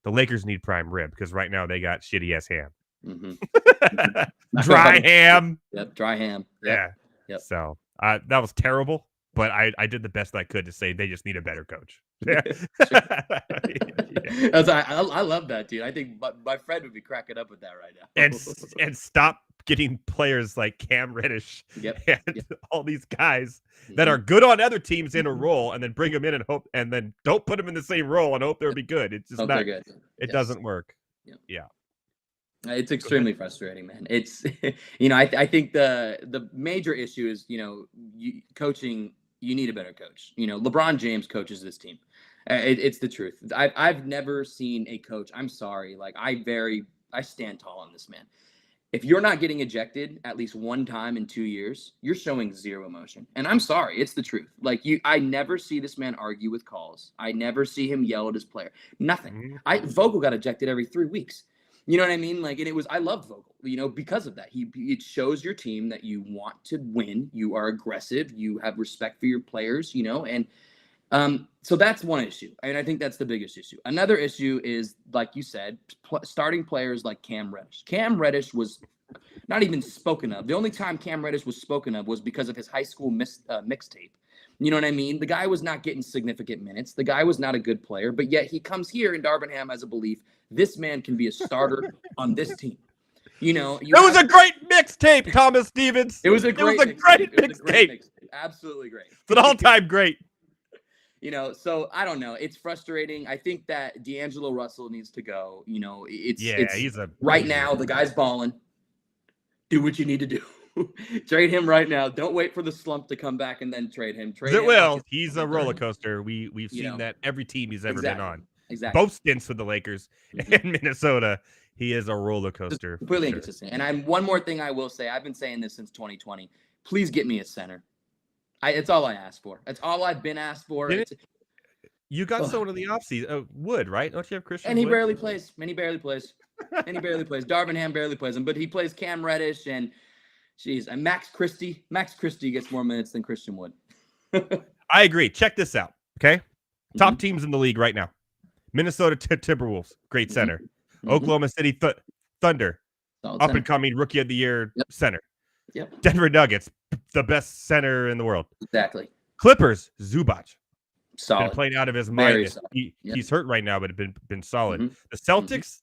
The Lakers need prime rib because right now they got shitty ass ham. Mm-hmm. Dry ham. Yep, dry ham. Yeah. Yep. So that was terrible, but I did the best I could to say they just need a better coach. Yeah. I love that, dude. I think my friend would be cracking up with that right now. and stop getting players like Cam Reddish and all these guys that are good on other teams in a role, and then bring them in and hope, and then don't put them in the same role and hope they'll be good. It's just not good. It doesn't work. Yeah. It's extremely frustrating, man. It's, I think the major issue is, coaching. You need a better coach. LeBron James coaches this team. It's the truth. I've never seen a coach. I'm sorry. Like I stand tall on this, man. If you're not getting ejected at least one time in 2 years, you're showing zero emotion. And I'm sorry, it's the truth. Like I never see this man argue with calls. I never see him yell at his player. Nothing. Vogel got ejected every 3 weeks. You know what I mean? Like, and I loved Vogel, because of that. It shows your team that you want to win. You are aggressive. You have respect for your players, and so that's one issue. And I think that's the biggest issue. Another issue is, like you said, starting players like Cam Reddish. Cam Reddish was not even spoken of. The only time Cam Reddish was spoken of was because of his high school mixtape. You know what I mean? The guy was not getting significant minutes. The guy was not a good player, but yet he comes here in Darvingham has a belief this man can be a starter on this team. It was a great mixtape, Thomas Stevens. It was a great mixtape. Absolutely great. It's an all-time great. So I don't know. It's frustrating. I think that D'Angelo Russell needs to go. Right now the guy's balling. Do what you need to do. Trade him right now. Don't wait for the slump to come back and then trade him. He's a roller coaster. We've seen that every team he's ever been on. Exactly. Both stints with the Lakers and Minnesota. He is a roller coaster. Completely inconsistent. And one more thing I will say. I've been saying this since 2020. Please get me a center. It's all I asked for. That's all I've been asked for. You got someone in the offseason. Wood, right? Don't you have Christian? And he Wood? barely plays. Darvingham barely plays him, but he plays Cam Reddish and Max Christie. Max Christie gets more minutes than Christian Wood. I agree. Check this out. Okay. Top teams in the league right now. Minnesota Timberwolves, great center. Oklahoma City Thunder, up and coming rookie of the year center. Yep. Denver Nuggets, the best center in the world. Exactly. Clippers, Zubac. Solid. Been playing out of his mind. He's hurt right now, but been solid. The Celtics,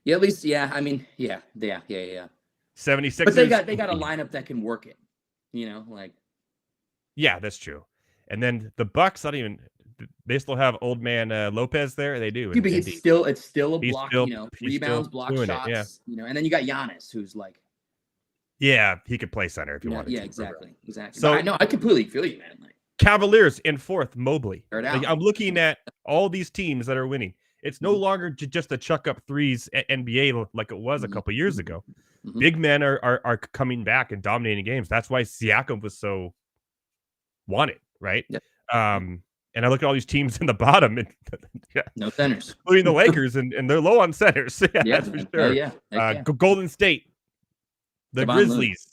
yeah, at least, I mean, yeah. 76ers. But they got a lineup that can work it. Yeah, that's true. And then the Bucks, they still have old man Lopez there. They do. Yeah, but it's still a He's block, still- rebounds, still block doing it, shots, yeah. and then you got Giannis, who's like, Yeah, he could play center if you wanted yeah, to. exactly. So- So I completely feel you, man. Like, Cavaliers in fourth, Mobley. Third Like, out. I'm looking at all these teams that are winning. It's no longer just a chuck up threes at NBA like it was a couple years ago. Mhm. Big men are coming back and dominating games. That's why Siakam was so wanted, right? Yep. And I look at all these teams in the bottom, and no centers. including the Lakers, and they're low on centers. Yeah, Yeah, that's for man. sure. Hell yeah. Heck yeah. Golden State, the Kevon Grizzlies.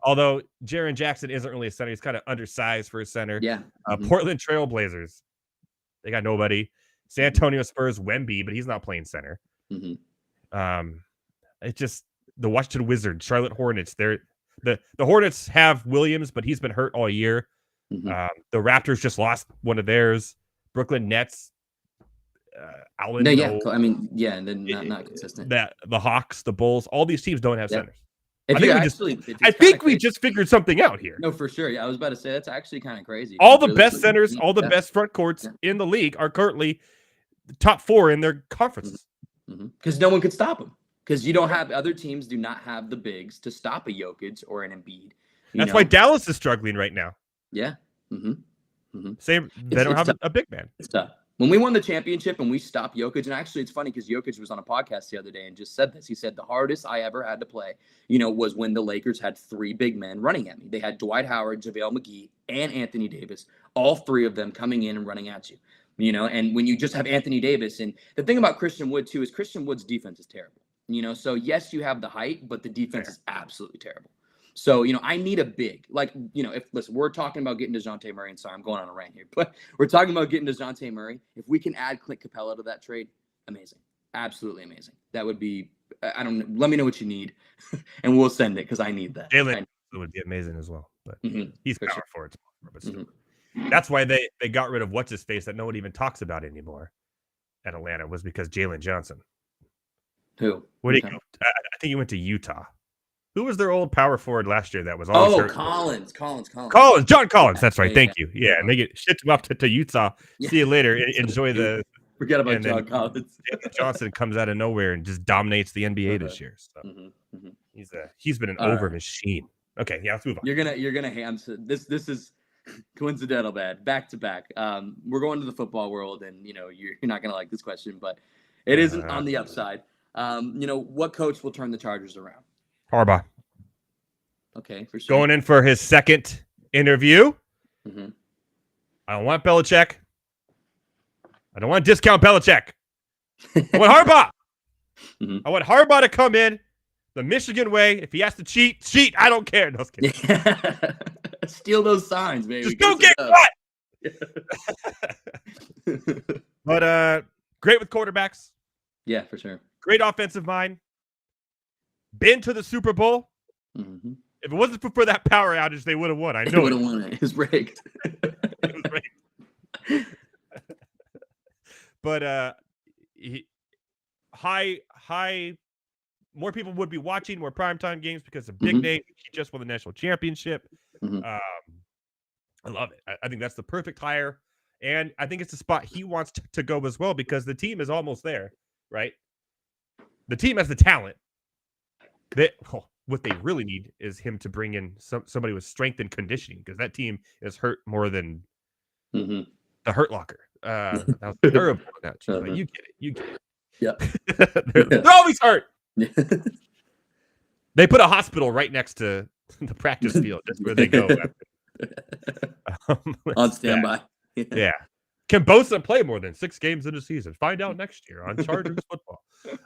Although Jaren Jackson isn't really a center, he's kind of undersized for a center. Yeah. Portland Trailblazers, they got nobody. San Antonio Spurs, Wemby, but he's not playing center. Mhm. It's just the Washington Wizards, Charlotte Hornets. The Hornets have Williams, but he's been hurt all year. Mhm. The Raptors just lost one of theirs. Brooklyn Nets, Allen. No, yeah. I mean, yeah, and then not consistent. The Hawks, the Bulls, all these teams don't have Yeah. centers. If I you think actually, I think we just figured something out here. No, for sure. Yeah, I was about to say that's actually kind of crazy. All the Really best look- centers, all the yeah. best front courts in the league are currently the top 4 in their conferences. Because no one could stop them. Because you don't have other teams do not have the bigs to stop a Jokic or an Embiid. That's why Dallas is struggling right now. Yeah. Same, they don't have a big man. It's tough. When we won the championship and we stopped Jokic, and actually it's funny because Jokic was on a podcast the other day and just said this. He said the hardest I ever had to play, was when the Lakers had 3 big men running at me. They had Dwight Howard, JaVale McGee, and Anthony Davis, all 3 of them coming in and running at you. And when you just have Anthony Davis, and the thing about Christian Wood too is Christian Wood's defense is terrible. So yes, you have the height, but the defense is absolutely terrible. So, I need a big, listen, we're talking about getting DeJounte Murray, and sorry, I'm going on a rant here, but we're talking about getting DeJounte Murray. If we can add Clint Capella to that trade, amazing. Absolutely amazing. That would be, I don't know, let me know what you need, and we'll send it because I need that. Jalen would be amazing as well, but he's For power sure. forward. But still. That's why they got rid of what's-his-face that no one even talks about anymore at Atlanta was because Jalen Johnson. Who? What do you? I think he went to Utah. Who was their old power forward last year that was always hurt? Collins. John Collins. That's right. Yeah, Thank you. Yeah, and they get shipped him up to Utah. Yeah. See you later. Enjoy the. Forget about and then John Collins. Jalen Johnson comes out of nowhere and just dominates the NBA this year. So he's been an over machine. Okay, yeah, let's move on. You're gonna ham. This is coincidental, bad. Back to back. We're going to the football world, and you're not gonna like this question, but it isn't on the upside. What coach will turn the Chargers around? Harbaugh Okay, for sure. going in for his second interview. Mhm. I don't want Belichick. I don't want to discount Belichick. I want Harbaugh. I want Harbaugh to come in the Michigan way. If he has to cheat. I don't care. No, I was kidding. Steal those signs, baby. Just go get caught. But great with quarterbacks. Yeah, for sure. Great offensive mind. Been to the Super Bowl. Mm-hmm. If it wasn't for that power outage, they would have won. I They know would it. have won it. It was rigged. It was rigged. But high. More people would be watching more primetime games because of big name. He just won the national championship. I love it. I think that's the perfect hire, and I think it's the spot he wants to go as well because the team is almost there, right? The team has the talent. What they really need is him to bring in somebody with strength and conditioning because that team is hurt more than the Hurt Locker. That was a terrible analogy, but you get it. Yeah, they're always hurt. They put a hospital right next to the practice field. That's where they go. On standby. Yeah. Can Bosa play more than 6 games in a season? Find out next year on Chargers football.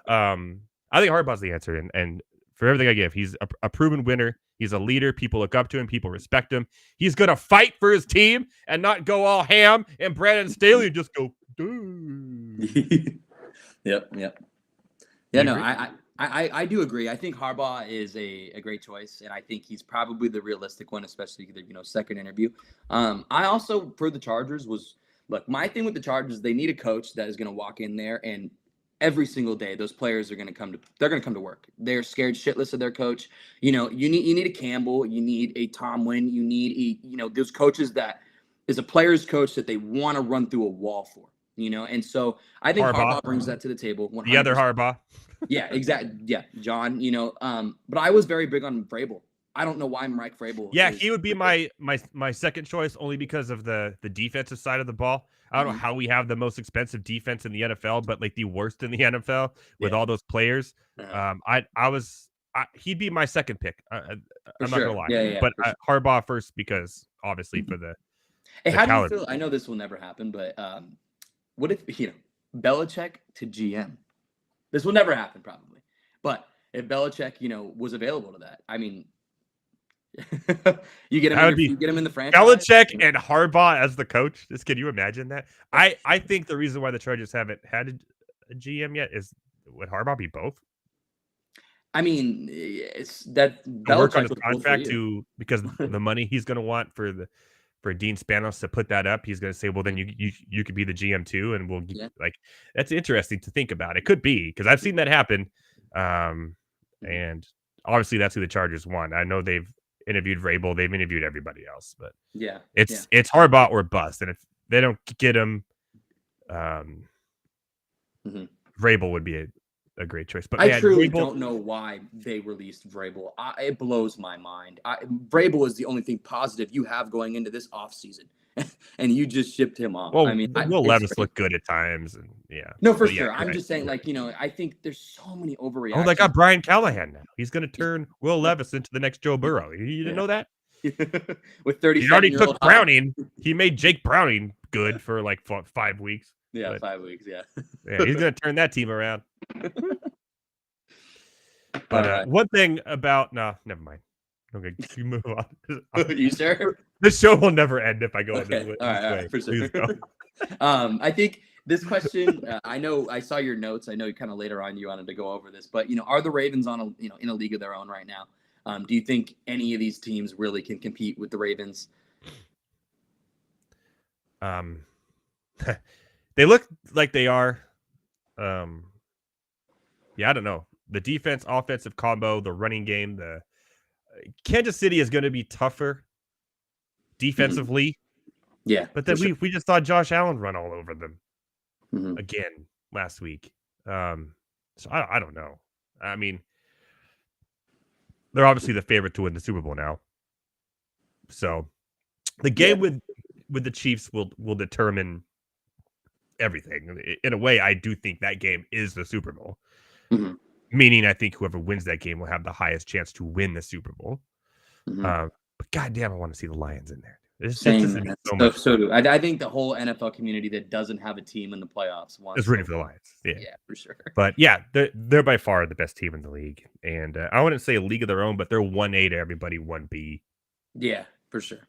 I think Harbaugh's the answer, and for everything I give, he's a proven winner. He's a leader. People look up to him. People respect him. He's going to fight for his team and not go all ham. And Brandon Staley just go, dude. Yep. Yeah, no, I do agree. I think Harbaugh is a great choice, and I think he's probably the realistic one, especially the second interview. I also, for the Chargers, look, my thing with the Chargers, they need a coach that is going to walk in there and every single day, those players are going to come to work. They're scared shitless of their coach. You need a Campbell. You need a Tomlin. You need those coaches that is a player's coach that they want to run through a wall for, and so I think Harbaugh brings that to the table. 100%. The other Harbaugh. Yeah, exactly. Yeah, John, but I was very big on Vrabel. I don't know why Mike Vrabel. Yeah, he would be my second choice only because of the defensive side of the ball. I don't know how we have the most expensive defense in the NFL, but like the worst in the NFL with all those players. He'd be my second pick. I'm not gonna lie. Yeah, but Harbaugh first because obviously for the. Hey, how do you feel? I know this will never happen, but what if Belichick to GM? This will never happen probably, but if Belichick was available to that, I mean. you get him in the franchise. Belichick and Harbaugh as the coach. Can you imagine that? I think the reason why the Chargers haven't had a GM yet is would Harbaugh be both? I mean, it's that Belichick work on his contract because the money he's going to want for Dean Spanos to put that up. He's going to say, well, then you could be the GM too, and we'll like that's interesting to think about. It could be because I've seen that happen, and obviously that's who the Chargers want. I know they've interviewed Vrabel, they've interviewed everybody else, but it's Harbaugh or bust, and if they don't get him, Vrabel would be a great choice. But I truly don't know why they released Vrabel. It blows my mind. Vrabel is the only thing positive you have going into this offseason, and you just shipped him off. Well, I mean, Will Levis look good at times, and no, for sure. I'm just saying, I think there's so many overreactions. Oh, they got Brian Callahan now. He's going to turn Will Levis into the next Joe Burrow. You didn't know that? With 30, he already took Browning. He made Jake Browning good for like 5 weeks. Yeah, 5 weeks. Yeah, he's going to turn that team around. But one thing about never mind. Okay, you move on. You sure? This show will never end if I go on this way. All right, for sure. I think this question. I know I saw your notes. I know kind of later on you wanted to go over this, but are the Ravens on in a league of their own right now? Do you think any of these teams really can compete with the Ravens? They look like they are. I don't know. The defense, offensive combo, the running game, the Kansas City is going to be tougher defensively. Yeah. But then we just saw Josh Allen run all over them again last week. So I don't know. I mean, they're obviously the favorite to win the Super Bowl now. So the game with the Chiefs will determine everything. In a way, I do think that game is the Super Bowl. Meaning, I think whoever wins that game will have the highest chance to win the Super Bowl. But goddamn, I want to see the Lions in there. So do I think the whole NFL community that doesn't have a team in the playoffs wants is rooting for the Lions. Yeah, for sure. But yeah, they're by far the best team in the league, and I wouldn't say a league of their own, but they're 1A to everybody 1B. Yeah, for sure.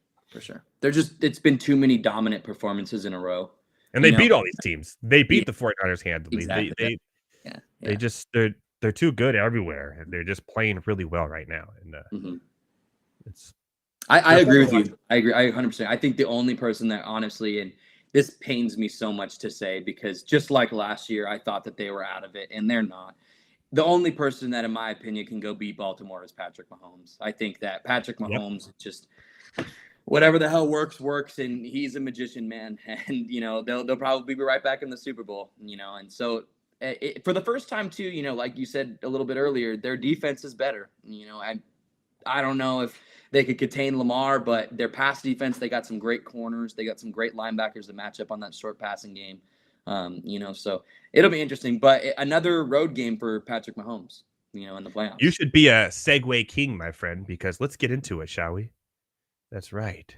It's been too many dominant performances in a row, and they beat all these teams. They beat the 49ers handily. Exactly. They're too good everywhere, and they're just playing really well right now. And it's. I agree with you. I agree. 100%. I think the only person that honestly, and this pains me so much to say, because just like last year, I thought that they were out of it, and they're not. The only person that, in my opinion, can go beat Baltimore is Patrick Mahomes. I think that Patrick Mahomes just whatever the hell works, and he's a magician, man. And they'll probably be right back in the Super Bowl. And so. For the first time too, like you said a little bit earlier, their defense is better. I don't know if they could contain Lamar, but their pass defense, they got some great corners, they got some great linebackers to match up on that short passing game. So it'll be interesting. But another road game for Patrick Mahomes, in the playoffs. You should be a segue king, my friend, because let's get into it, shall we? That's right.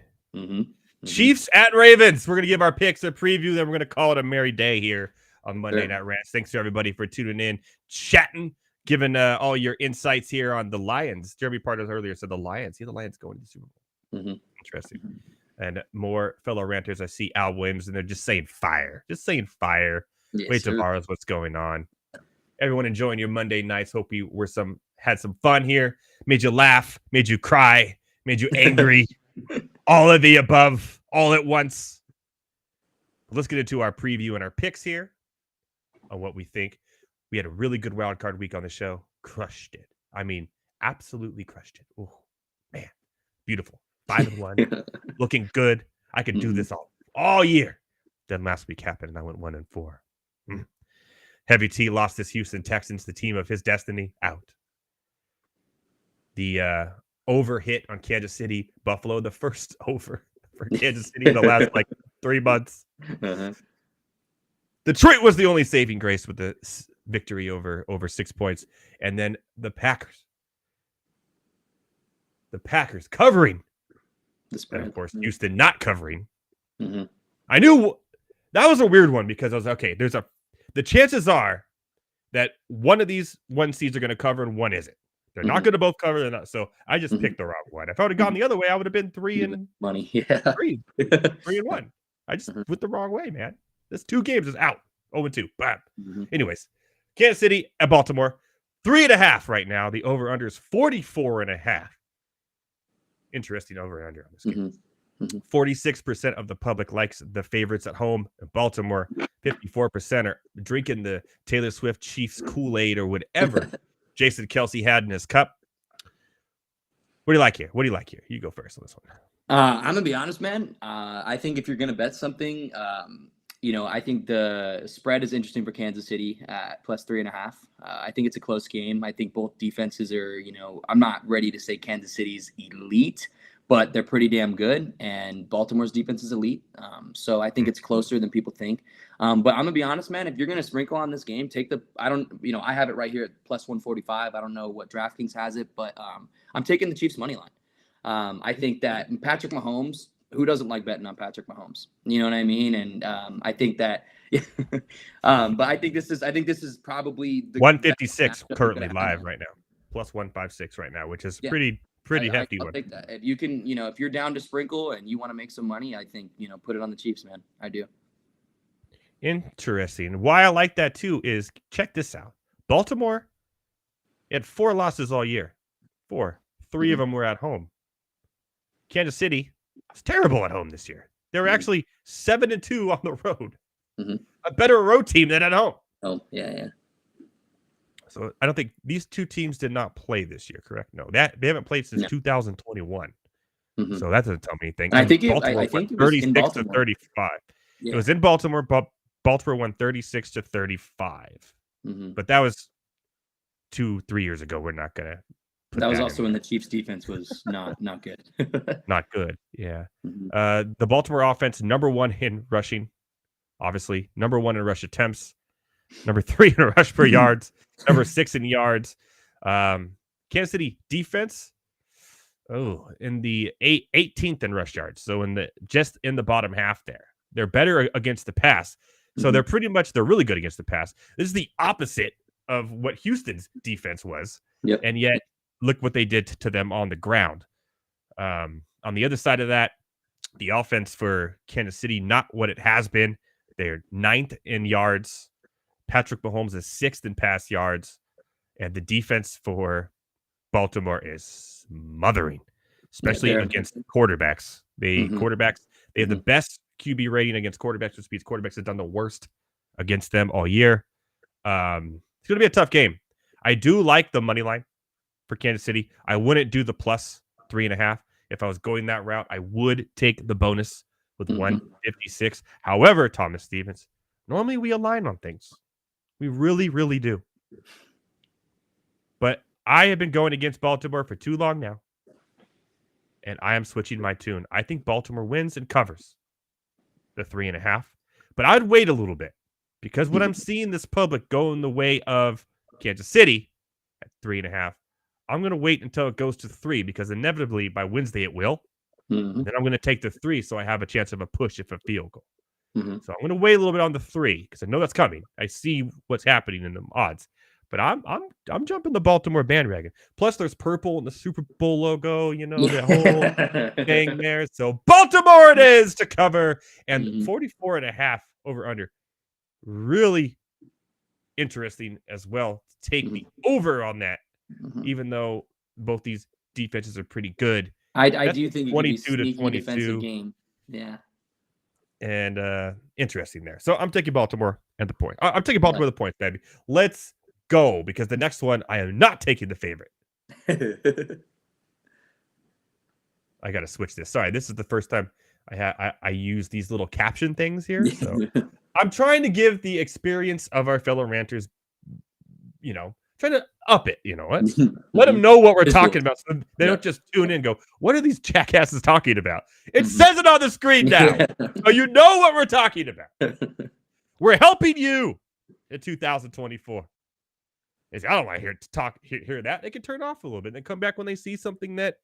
Chiefs at Ravens. We're gonna give our picks, a preview, then we're gonna call it a merry day here on Monday Night Rants. Thanks to everybody for tuning in, chatting, giving all your insights here on the Lions. Jeremy Pardos earlier said the Lions. See the Lions going to the Super Bowl. Interesting. And more fellow ranters. I see Al Williams, and they're just saying fire. Just saying fire. Yes, wait tomorrow's what's going on. Everyone enjoying your Monday nights. Hope you had some fun here. Made you laugh. Made you cry. Made you angry. All of the above. All at once. Let's get into our preview and our picks here. On what we think. We had a really good wild card week on the show. Crushed it. I mean, absolutely crushed it. Oh, man. Beautiful. 5-1. Looking good. I could do this all year. Then last week happened, and I went 1-4. Heavy T lost his Houston Texans, the team of his destiny, out. The over hit on Kansas City, Buffalo, the first over for Kansas City in the last 3 months. Detroit was the only saving grace with the victory over 6 points. And then the Packers. The Packers covering. And of course, Houston not covering. I knew that was a weird one because I was okay. The chances are that one of these 1 seeds are going to cover and one isn't. They're not going to both cover. They're not. So I just picked the wrong one. If I would have gone the other way, I would have been 3-1. I just went the wrong way, man. This 2 games is out. 0-2. Bam. Anyways, Kansas City at Baltimore, 3.5 right now. The over/under is 44.5. Interesting over/under on this game. 46% of the public likes the favorites at home. In Baltimore, 54% are drinking the Taylor Swift Chiefs Kool-Aid or whatever Jason Kelce had in his cup. What do you like here? You go first on this one. I'm going to be honest, man. I think if you're going to bet something, I think the spread is interesting for Kansas City at plus 3.5. I think it's a close game. I think both defenses are, I'm not ready to say Kansas City's elite, but they're pretty damn good. And Baltimore's defense is elite. So I think it's closer than people think. But I'm going to be honest, man, if you're going to sprinkle on this game, I have it right here at plus 145. I don't know what DraftKings has it, but I'm taking the Chiefs money line. I think that Patrick Mahomes, who doesn't like betting on Patrick Mahomes? You know what I mean? And I think that, but I think this is probably the 156 currently live right now, plus 156 right now, which is pretty hefty. I'll take that. If you can, if you're down to sprinkle and you want to make some money, I think, put it on the Chiefs, man. I do. Interesting. Why I like that too is check this out. Baltimore had 4 losses all year. 4. 3 of them were at home. Kansas City was terrible at home this year. They were actually 7-2 on the road. A better road team than at home. Oh, yeah. So I don't think these 2 teams did not play this year, correct? No, they haven't played since 2021. So that doesn't tell me anything. I think Baltimore won 36 to 35. Yeah. It was in Baltimore, but Baltimore won 36 to 35. But that was 2-3 years ago. We're not gonna. That was also when the Chiefs defense was not good. Not good. Yeah. The Baltimore offense, number 1 in rushing, obviously. Number 1 in rush attempts. Number 3 in rush per yards. Number 6 in yards. Kansas City defense. In the 18th in rush yards. So just in the bottom half there. They're better against the pass. So they're really good against the pass. This is the opposite of what Houston's defense was. Yep. And yet, look what they did to them on the ground. On the other side of that, the offense for Kansas City, not what it has been. They're 9th in yards. Patrick Mahomes is 6th in pass yards. And the defense for Baltimore is smothering, especially against quarterbacks. They have the best QB rating against quarterbacks, which means quarterbacks have done the worst against them all year. It's going to be a tough game. I do like the money line for Kansas City. I wouldn't do the plus 3.5. If I was going that route, I would take the bonus with 156. However, Thomas Stevens, normally we align on things. We really, really do. But I have been going against Baltimore for too long now. And I am switching my tune. I think Baltimore wins and covers the 3.5. But I'd wait a little bit because when I'm seeing this public going the way of Kansas City at 3.5, I'm going to wait until it goes to 3 because inevitably by Wednesday it will. Then I'm going to take the 3 so I have a chance of a push if a field goal. So I'm going to wait a little bit on the 3 because I know that's coming. I see what's happening in the odds. But I'm jumping the Baltimore bandwagon. Plus, there's purple in the Super Bowl logo, the whole thing there. So Baltimore it is to cover. And 44.5 over under. Really interesting as well. Take the over on that, even though both these defenses are pretty good. I do think 22 to 22 defensive game. Yeah. And interesting there. So I'm taking Baltimore and the point. I'm taking Baltimore the point, baby. Let's go, because the next one I am not taking the favorite. I gotta switch this. Sorry, this is the first time I use these little caption things here, so I'm trying to give the experience of our fellow ranters, trying to up it. Let them know what we're talking about, so they don't just tune in and go, "What are these jackasses talking about?" It says it on the screen now, so you know what we're talking about. We're helping you in 2024. I don't want to hear that. They can turn off a little bit and then come back when they see something that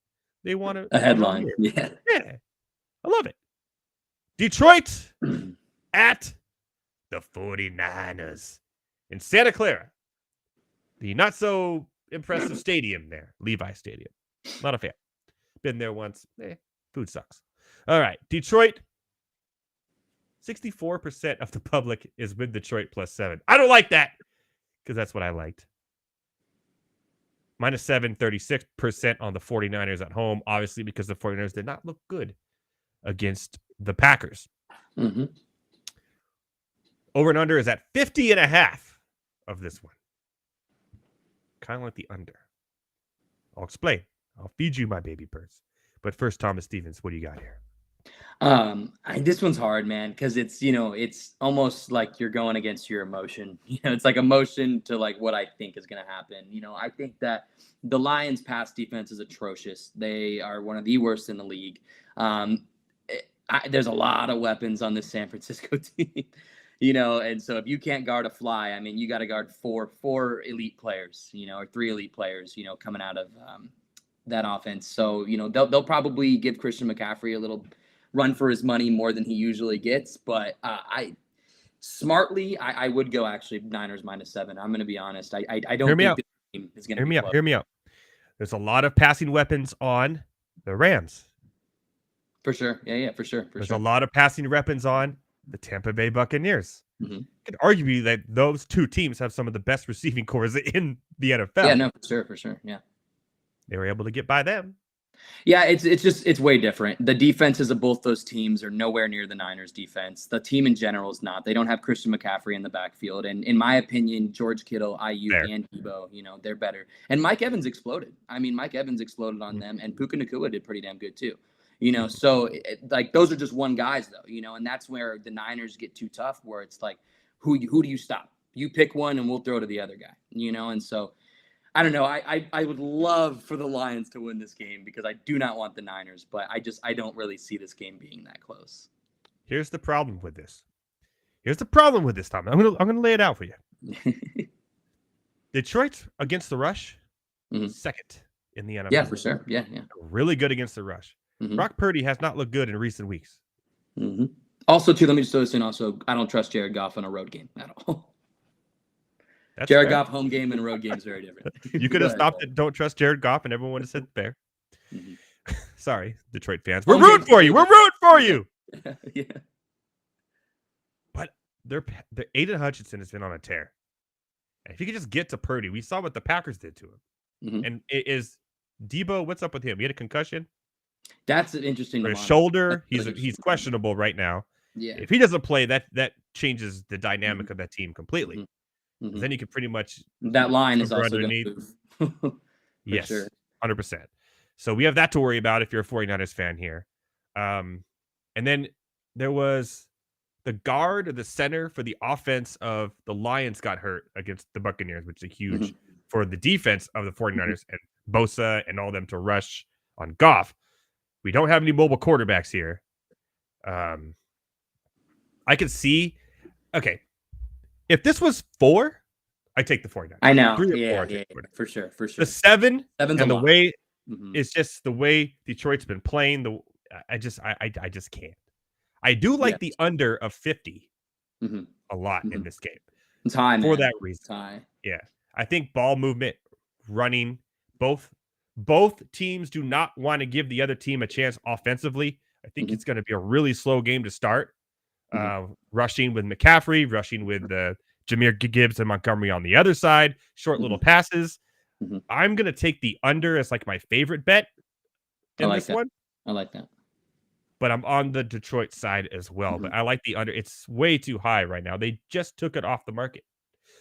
they want to. A headline. Yeah. I love it. Detroit at the 49ers in Santa Clara. The not so impressive stadium there, Levi Stadium. Not a fan. Been there once. Food sucks. All right. Detroit. 64% of the public is with Detroit +7. I don't like that because that's what I liked. -7, 36% on the 49ers at home, obviously because the 49ers did not look good against the Packers. Over and under is at 50.5 of this one. Kind of like the under. I'll explain. I'll feed you my baby birds. But first, Thomas Stevens, what do you got here? This one's hard, man, because it's almost like you're going against your emotion. It's like emotion to like what I think is going to happen. I think that the Lions' pass defense is atrocious. They are one of the worst in the league. There's a lot of weapons on this San Francisco team, and so if you can't guard a fly, I mean, you got to guard four elite players, or 3 elite players, coming out of that offense. So, they'll probably give Christian McCaffrey a little run for his money more than he usually gets. But I would go actually Niners -7. I'm going to be honest. I don't think the team is going to Hear me out. There's a lot of passing weapons on the Rams. For sure. Yeah, for sure. There's a lot of passing weapons on the Tampa Bay Buccaneers. You could argue that those two teams have some of the best receiving cores in the NFL. Yeah, no, for sure. Yeah. They were able to get by them. Yeah, it's way different. The defenses of both those teams are nowhere near the Niners defense. The team in general is not. They don't have Christian McCaffrey in the backfield. And in my opinion, George Kittle, Ayuk, and Debo, they're better. And Mike Evans exploded. I mean, Mike Evans exploded on them, and Puka Nacua did pretty damn good too. So like those are just one guys though, and that's where the Niners get too tough, where it's like, who do you stop? You pick one and we'll throw to the other guy, and so I don't know. I would love for the Lions to win this game because I do not want the Niners, but I don't really see this game being that close. Here's the problem with this. Tom. I'm gonna lay it out for you. Detroit against the rush, second in the NFL. Yeah, for sure. Yeah. Really good against the rush. Brock Purdy has not looked good in recent weeks. Also, too, let me just throw this in. Also, I don't trust Jared Goff in a road game at all. That's Jared fair. Goff home game and a road game is very different. You could have stopped it. Don't trust Jared Goff, and everyone would have said fair. Sorry, Detroit fans. We're rooting for you. Yeah. But their Aiden Hutchinson has been on a tear. And if you could just get to Purdy, we saw what the Packers did to him. And it is Debo. What's up with him? He had a concussion. That's an interesting. His shoulder. He's questionable right now. Yeah. If he doesn't play, that changes the dynamic of that team completely. Then you can pretty much that line is also going to move. Yes, sure. 100%. So we have that to worry about if you're a 49ers fan here. And then there was the guard or the center for the offense of the Lions got hurt against the Buccaneers, which is huge for the defense of the 49ers and Bosa and all them to rush on Goff. We don't have any mobile quarterbacks here. I could see. Okay. If this was 4, I take the 49ers. I know. 3 or yeah, 4, yeah, for sure. The 7 Seven's and a the lot. way it's just the way Detroit's been playing. I just can't. I do like the under of 50 a lot in this game. It's high, for man. that reason. It's high. Yeah, I think ball movement, running, both teams do not want to give the other team a chance offensively. I think it's going to be a really slow game to start. Rushing with McCaffrey, rushing with Jahmyr Gibbs and Montgomery on the other side, short little passes. I'm going to take the under as like my favorite bet in this one. I like that. But I'm on the Detroit side as well. But I like the under. It's way too high right now. They just took it off the market.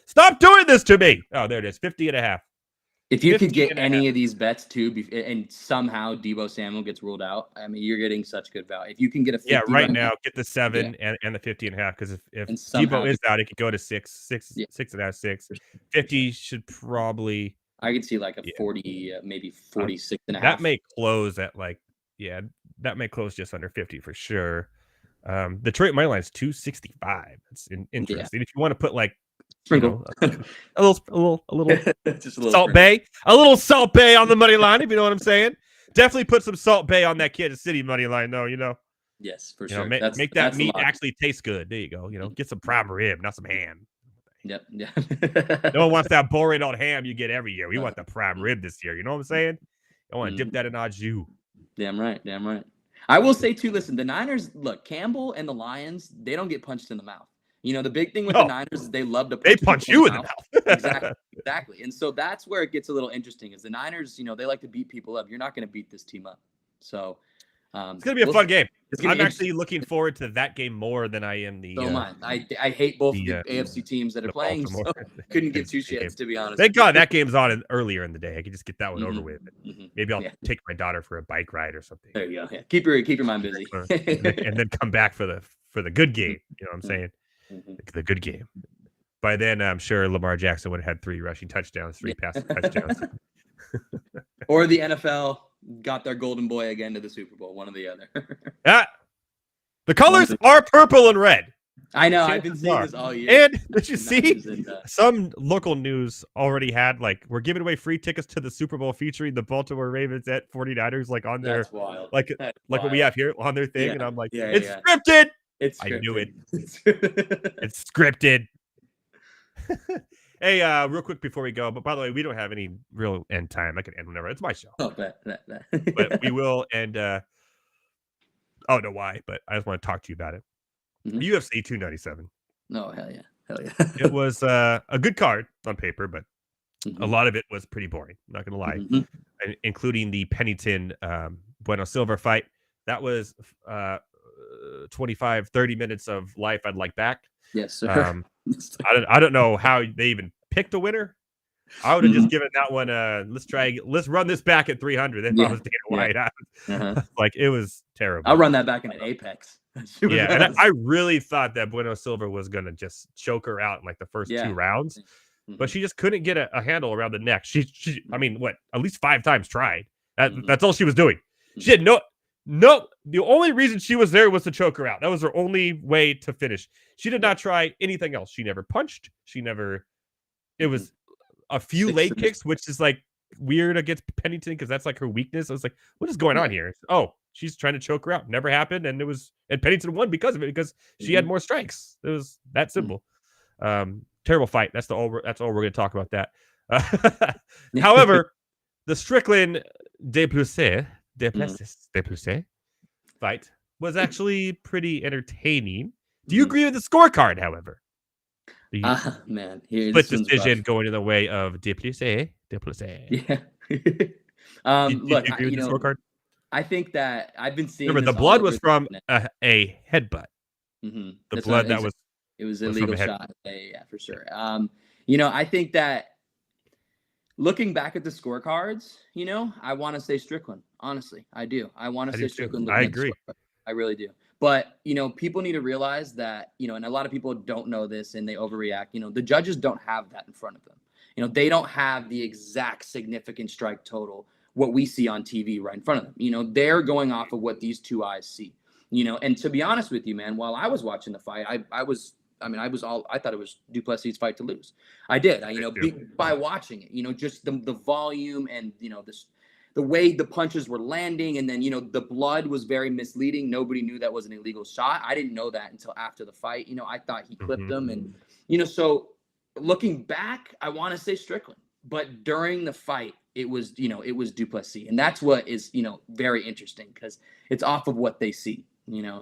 Stop doing this to me. Oh, there it is. 50.5. If you could get 15.5. any of these bets too, and somehow Deebo Samuel gets ruled out, I mean, you're getting such good value. If you can get a 50 Yeah, right now, get the 7 and the 50.5, because if And somehow Deebo is out, it could go to 6, Yeah. 6.5, 6. 50 should probably I could see like a Yeah. 40, maybe 46 and a that half. may close at that may close just under 50 for sure. Detroit money line is 265. That's interesting. If you want to put like Sprinkle. a little Just a little Salt sprinkle. Bay, a little Salt Bay on the money line, if you know what I'm saying. Definitely put some Salt Bay on that Kansas City money line, though. Yes, for You sure. know, make that that's a meat lot. actually taste good. There you go. Get some prime rib, not some ham. Yep. Yeah. No one wants that boring old ham you get every year. We want the prime rib this year. You know what I'm saying? I want to dip that in au jus. Damn right. I will say too, listen, the Niners, look, Campbell and the Lions, they don't get punched in the mouth. The big thing with the Niners is they love to punch people you in the mouth. Exactly. And so that's where it gets a little interesting is the Niners, they like to beat people up. You're not going to beat this team up. So it's going to be a fun game. I'm be actually looking forward to that game more than I am the. So am I. I hate both the AFC teams that are playing. So couldn't give two shits, to be honest. Thank God that game's on earlier in the day. I could just get that one over with. Maybe I'll Yeah. take my daughter for a bike ride or something. There you go. Yeah. Keep your mind busy. and then come back for the good game. You know what I'm saying? The good game. By then, I'm sure Lamar Jackson would have had 3 rushing touchdowns, 3 passing touchdowns. Or the NFL got their golden boy again to the Super Bowl, one or the other. The colors are purple and red. I know. I've been seeing this all year. And did you see some local news already had we're giving away free tickets to the Super Bowl featuring the Baltimore Ravens at 49ers on their That's wild. like what we have here on their thing, Yeah. and I'm like, Yeah, it's yeah. scripted. It's I knew it. scripted. It's scripted. Hey, real quick before we go, but by the way, we don't have any real end time. I can end whenever. It's my show. Oh, But we will end. I don't know why, but I just want to talk to you about it. UFC 297. No, hell yeah. It was a good card on paper, but a lot of it was pretty boring. I'm not going to lie, including the Pennington Bueno Silva fight. That was 25, 30 minutes of life I'd like back. Yes, sir. I don't know how they even picked a winner. I would have just given that one let's run this back at 300 if I was Dana White. It was terrible. I'll run that back in an Apex. And I really thought that Bueno Silva was going to just choke her out in the first 2 rounds, but she just couldn't get a handle around the neck. She at least 5 times tried. That's all she was doing. She had no, the only reason she was there was to choke her out. That was her only way to finish. She did not try anything else. She never punched. It was a few leg kicks, which is weird against Pennington because that's her weakness. I was like, what is going on here? Oh, she's trying to choke her out. Never happened. And Pennington won because of it, because she had more strikes. It was that simple. Terrible fight. That's all we're going to talk about that. However, the Strickland Duplessis fight was actually pretty entertaining. Do you agree with the scorecard, however? Man, split decision going in the way of Duplessis. Yeah. Look, you agree with the scorecard? I think that I've been seeing. Remember, the blood was from a headbutt. The blood that was. It was an illegal shot. Yeah, for sure. I think that looking back at the scorecards, I want to say Strickland. Honestly, I do. I want to say Strickland. I agree. I really do. But, people need to realize that, and a lot of people don't know this and they overreact. The judges don't have that in front of them. They don't have the exact significant strike total, what we see on TV right in front of them. They're going off of what these 2 eyes see, and to be honest with you, man, while I was watching the fight, I thought it was Duplessis' fight to lose. I did, by watching it, just the volume and, the way the punches were landing, and then, the blood was very misleading. Nobody knew that was an illegal shot. I didn't know that until after the fight. I thought he clipped him, and, so looking back, I want to say Strickland, but during the fight, it was Duplessis. And that's what is, very interesting because it's off of what they see,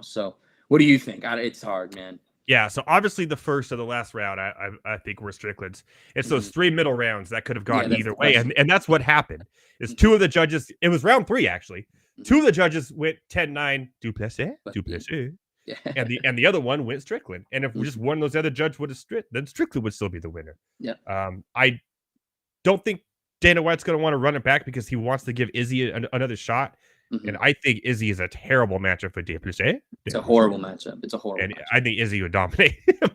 so what do you think? It's hard, man. Yeah, so obviously the first of the last round, I think were Strickland's. It's those 3 middle rounds that could have gone either way, and that's what happened. Is 2 of the judges, it was round 3 actually. 2 of the judges went 10-9 Duplessis, Yeah. and the other one went Strickland. And if just one of those other judges would have then Strickland would still be the winner. Yeah. I don't think Dana White's going to want to run it back because he wants to give Izzy another shot. Mhm. And I think Izzy is a terrible matchup for Duplessis. It's a horrible matchup. It's a horrible And matchup. I think Izzy would dominate him.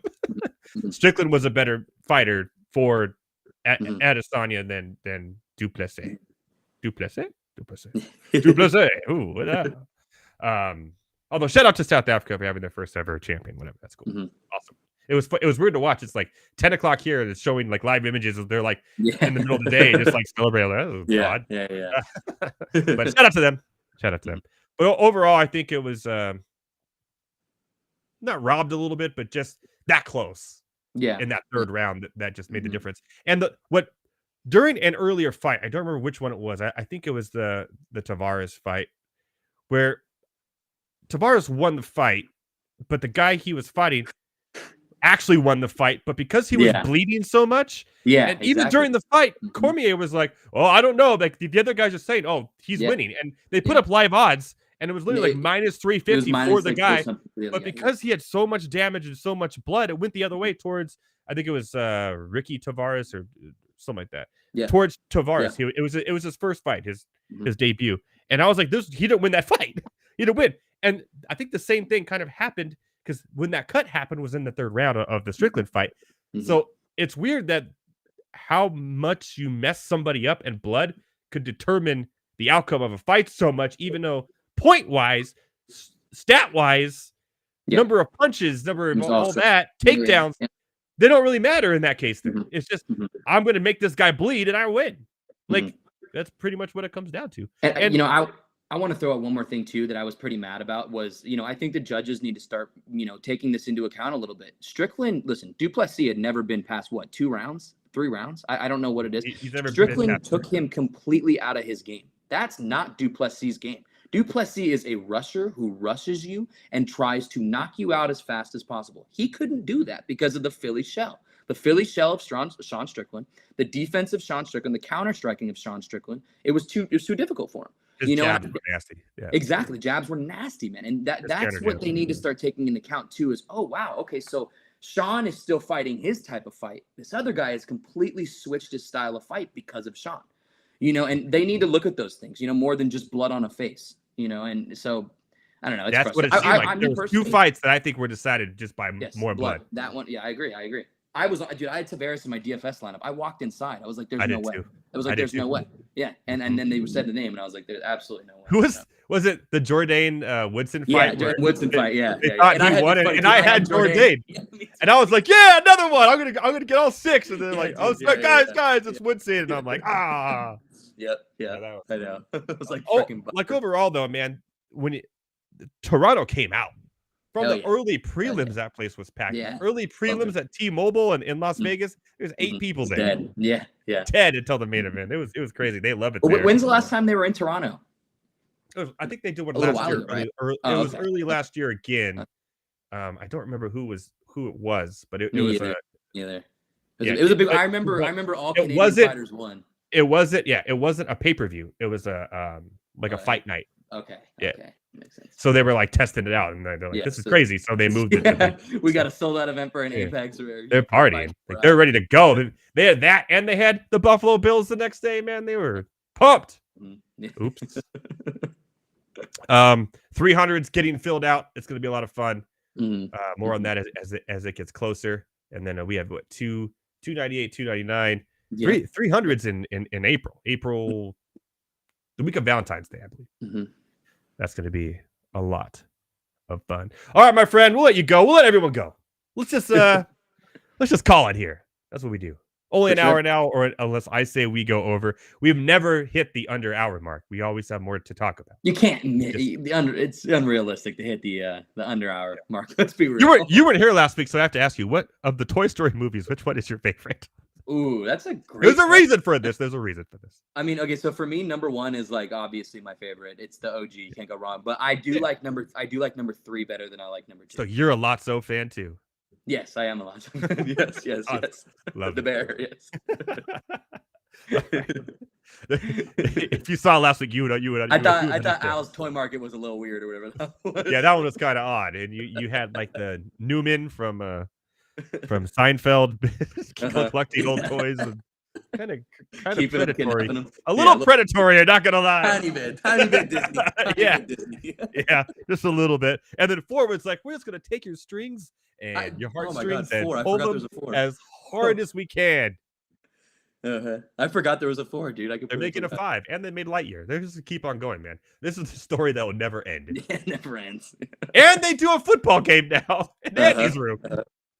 Mhm. Strickland was a better fighter for Mhm. Adesanya than Duplessis. Duplessis? Ooh, what up? Although shout out to South Africa for having their first ever champion. Whatever, that's cool. Mhm. Awesome. It was weird to watch. It's like 10 o'clock here, and it's showing like live images of they're like Yeah. in the middle of the day, just like celebrating. Like, oh, Yeah, God. yeah. But shout out to them. But overall, I think it was not robbed a little bit, but just that close Yeah. in that third round that just made the Mhm. difference. And during an earlier fight, I don't remember which one it was. I think it was the Tavares fight where Tavares won the fight, but the guy he was fighting actually won the fight. But because he was Yeah. bleeding so much, Yeah. and even exactly. during the fight, Mhm. Cormier was like, "Oh, I don't know." Like the other guys are saying, "Oh, he's Yeah. winning," and they put Yeah. up live odds, and it was literally It- like minus It was 350 for minus the 6 guy. or something for the other But guy, because he had so much damage and so much blood, it went the other way towards, I think it was Ricky Tavares or something like that. Yeah. Towards Tavares. It was his first fight, his debut. And I was like, he didn't win that fight. He didn't win. And I think the same thing kind of happened because when that cut happened was in the third round of the Strickland fight. Mhm. So it's weird that how much you mess somebody up and blood could determine the outcome of a fight so much, even though point-wise, stat-wise, Yeah. number of punches, number of It's all also- that, takedowns, Yeah. they don't really matter in that case. There, Mhm. it's just Mhm. I'm going to make this guy bleed and I win. Like Mhm. that's pretty much what it comes down to. And I want to throw out one more thing too that I was pretty mad about was, I think the judges need to start, taking this into account a little bit. Strickland, listen, Duplessis had never been past what, 2 rounds, 3 rounds? I don't know what it is. He's never been Strickland past took him completely out of his game. That's not Duplessis' game. Duplessis is a rusher who rushes you and tries to knock you out as fast as possible. He couldn't do that because of the Philly shell. The Philly shell of Sean Strickland, the defense of Sean Strickland, the counter striking of Sean Strickland. It was too difficult for him. His jabs were nasty. Yeah. Exactly. Jabs were nasty, man. And that's what they need to start taking into account too is, oh, wow. Okay, so Sean is still fighting his type of fight. This other guy has completely switched his style of fight because of Sean. And they need to look at those things, more than just blood on a face, and so I don't know. It's That's what it seemed like. There was 2 fights that I think were decided just by more blood. That one, yeah, I agree. I had Tavares in my DFS lineup. I walked inside. I was like, "There's no way." Too. I was like, "There's no way." Yeah, and then they said the name, and I was like, "There's absolutely no way." Who was it? The Jordan Woodson fight? Yeah, Woodson fight. Yeah, They thought he won it, and I had Jordan, and I was like, "Yeah, another one. I'm gonna get all 6." And they're like, "Oh, guys, it's Woodson," and I'm like, "Ah." Yep. Yeah. I know. It was like freaking. Like overall, though, man, when Toronto came out from Hell the yeah. early prelims, that place was packed. Yeah. Early prelims at T-Mobile and in Las Mhm. Vegas, there's 8 people there. Dead. Yeah. Dead until the main event. It was crazy. They love it. Well, There. when's the last time they were in Toronto? I think they did one A little last while year. ago, right? It was early last year again. I don't remember who it was, but it was a. Either. Yeah, It was a big. it- I remember all it Canadian wasn't- fighters won. It wasn't. Yeah, it wasn't a pay per view. It was a a fight night. Okay. Yeah. Okay. Makes sense. So they were like testing it out, and they're like, Yeah, "This is so- crazy." So they moved it. To We got a sold out event for an Yeah. Apex. they're partying. Like, they're ready to go. They had that, and they had the Buffalo Bills the next day. Man, they were pumped. Oops. 300's getting filled out. It's going to be a lot of fun. More on that as it gets closer. And then we have 298, 299, 300's in April, the week of Valentine's Day, I believe. That's going to be a lot of fun. All right, my friend, we'll let you go. We'll let everyone go. Let's just call it here. That's what we do. Only an hour now, or unless I say we go over. We've never hit the under hour mark. We always have more to talk about. You can't. It's unrealistic to hit the under hour mark. Let's be real. You weren't here last week, so I have to ask you, what of the Toy Story movies, which one is your favorite? Ooh, that's a great. There's a reason for this. There's a reason for this. I mean, okay, so for me, number 1 is like obviously my favorite. It's the OG. Can't go wrong. But I do like number 3 better than I like number 2. So you're a Lotso fan too. Yes, I am a lot. yes. Love the it. bear. Yes. If you saw last week, you would. I thought Al's Toy Market was a little weird or whatever that was. Yeah, that one was kind of odd, and you had like the Newman from Seinfeld collecting old toys. And kind of Keeping him, predatory. kidnapping him. A little predatory, I'm not gonna lie. Tiny bit Disney. Yeah. Bit Disney. Yeah, just a little bit. And then 4 was like, we're just gonna take your strings and your heartstrings and 4. I pull forgot there them was a 4. as hard as we can. I forgot there was a 4, dude. They're making a 5, and they made Lightyear. They're just keep on going, man. This is a story that will never end. It never ends. And they do a football game now in Andy's room.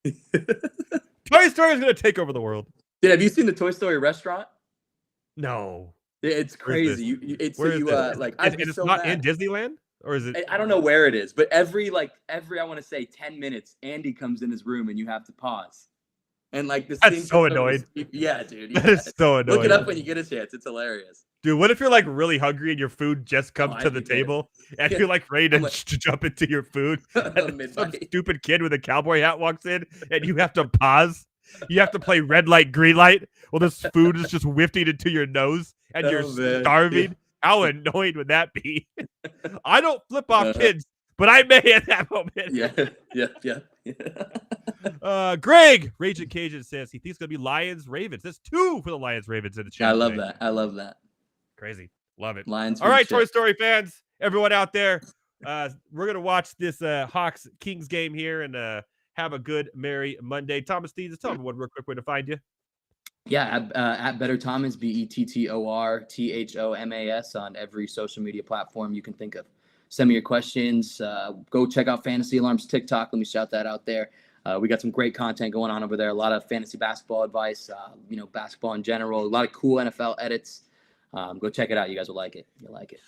Toy Story is going to take over the world. Dude, have you seen the Toy Story restaurant? No. It's crazy. It's like it's not in Disneyland, or is it? I don't know where it is, but every I want to say 10 minutes, Andy comes in his room and you have to pause. And like this. That's so annoying. Yeah, dude. That is so annoying. Look it up when you get a chance. It's hilarious. Dude, what if you're like really hungry and your food just comes to the table and you're like ready to jump into your food? And some stupid kid with a cowboy hat walks in and you have to pause. You have to play red light, green light. Well, this food is just wafting into your nose and you're starving. Yeah. How annoying would that be? I don't flip off kids, but I may at that moment. Yeah. Greg, Raging Cajun says he thinks it's going to be Lions Ravens. That's 2 for the Lions Ravens in the chat. I love that. Crazy. Love it. Lions. All right, Toy Story fans, everyone out there, we're going to watch this Hawks Kings game here and have a good, merry Monday. Thomas Stevens, tell me one real quick way to find you. Yeah, at Better Thomas, BettorThomas on every social media platform you can think of. Send me your questions. Go check out Fantasy Alarms TikTok. Let me shout that out there. We got some great content going on over there. A lot of fantasy basketball advice, basketball in general. A lot of cool NFL edits. Go check it out. You guys will like it. You'll like it.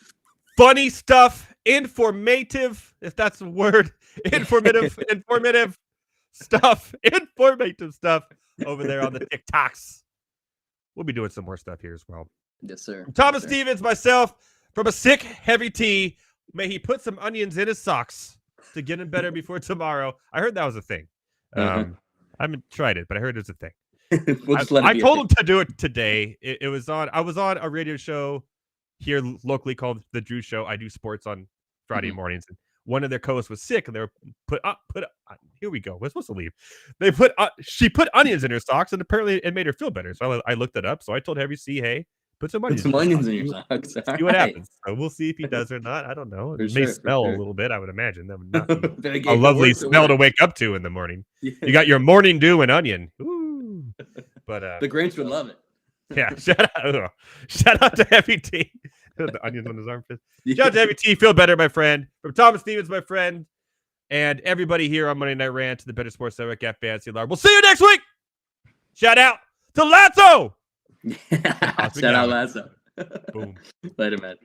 Funny stuff. Informative, if that's a word. Informative stuff. Informative stuff over there on the TikToks. We'll be doing some more stuff here as well. Yes, sir. Thomas Stevens, myself, from a sick, heavy tea. May he put some onions in his socks to get him better before tomorrow. I heard that was a thing. I haven't tried it, but I heard it's a thing. I told him to do it today. I was on a radio show here locally called The Drew Show. I do sports on Friday mornings. And one of their co-hosts was sick, and they were put here we go. We're supposed to leave. She put onions in her socks, and apparently it made her feel better. So I looked it up. So I told Heavy C, hey, put some onions in your socks. See what happens. So we'll see if he does or not. I don't know. It may smell a little bit, I would imagine. That would not be a lovely smell to wake up to in the morning. You got your morning dew and onion. Ooh. But the Grinch would love it. Yeah, shout out to Heavy T. The onions on his armpit. Shout out to Heavy T. Feel better, my friend. From Thomas Stevens, my friend, and everybody here on Monday Night Rants, the Better Sports Network at Fantasy Alarm. We'll see you next week. Shout out to Lasso. Shout out Lasso. Boom. Later, man.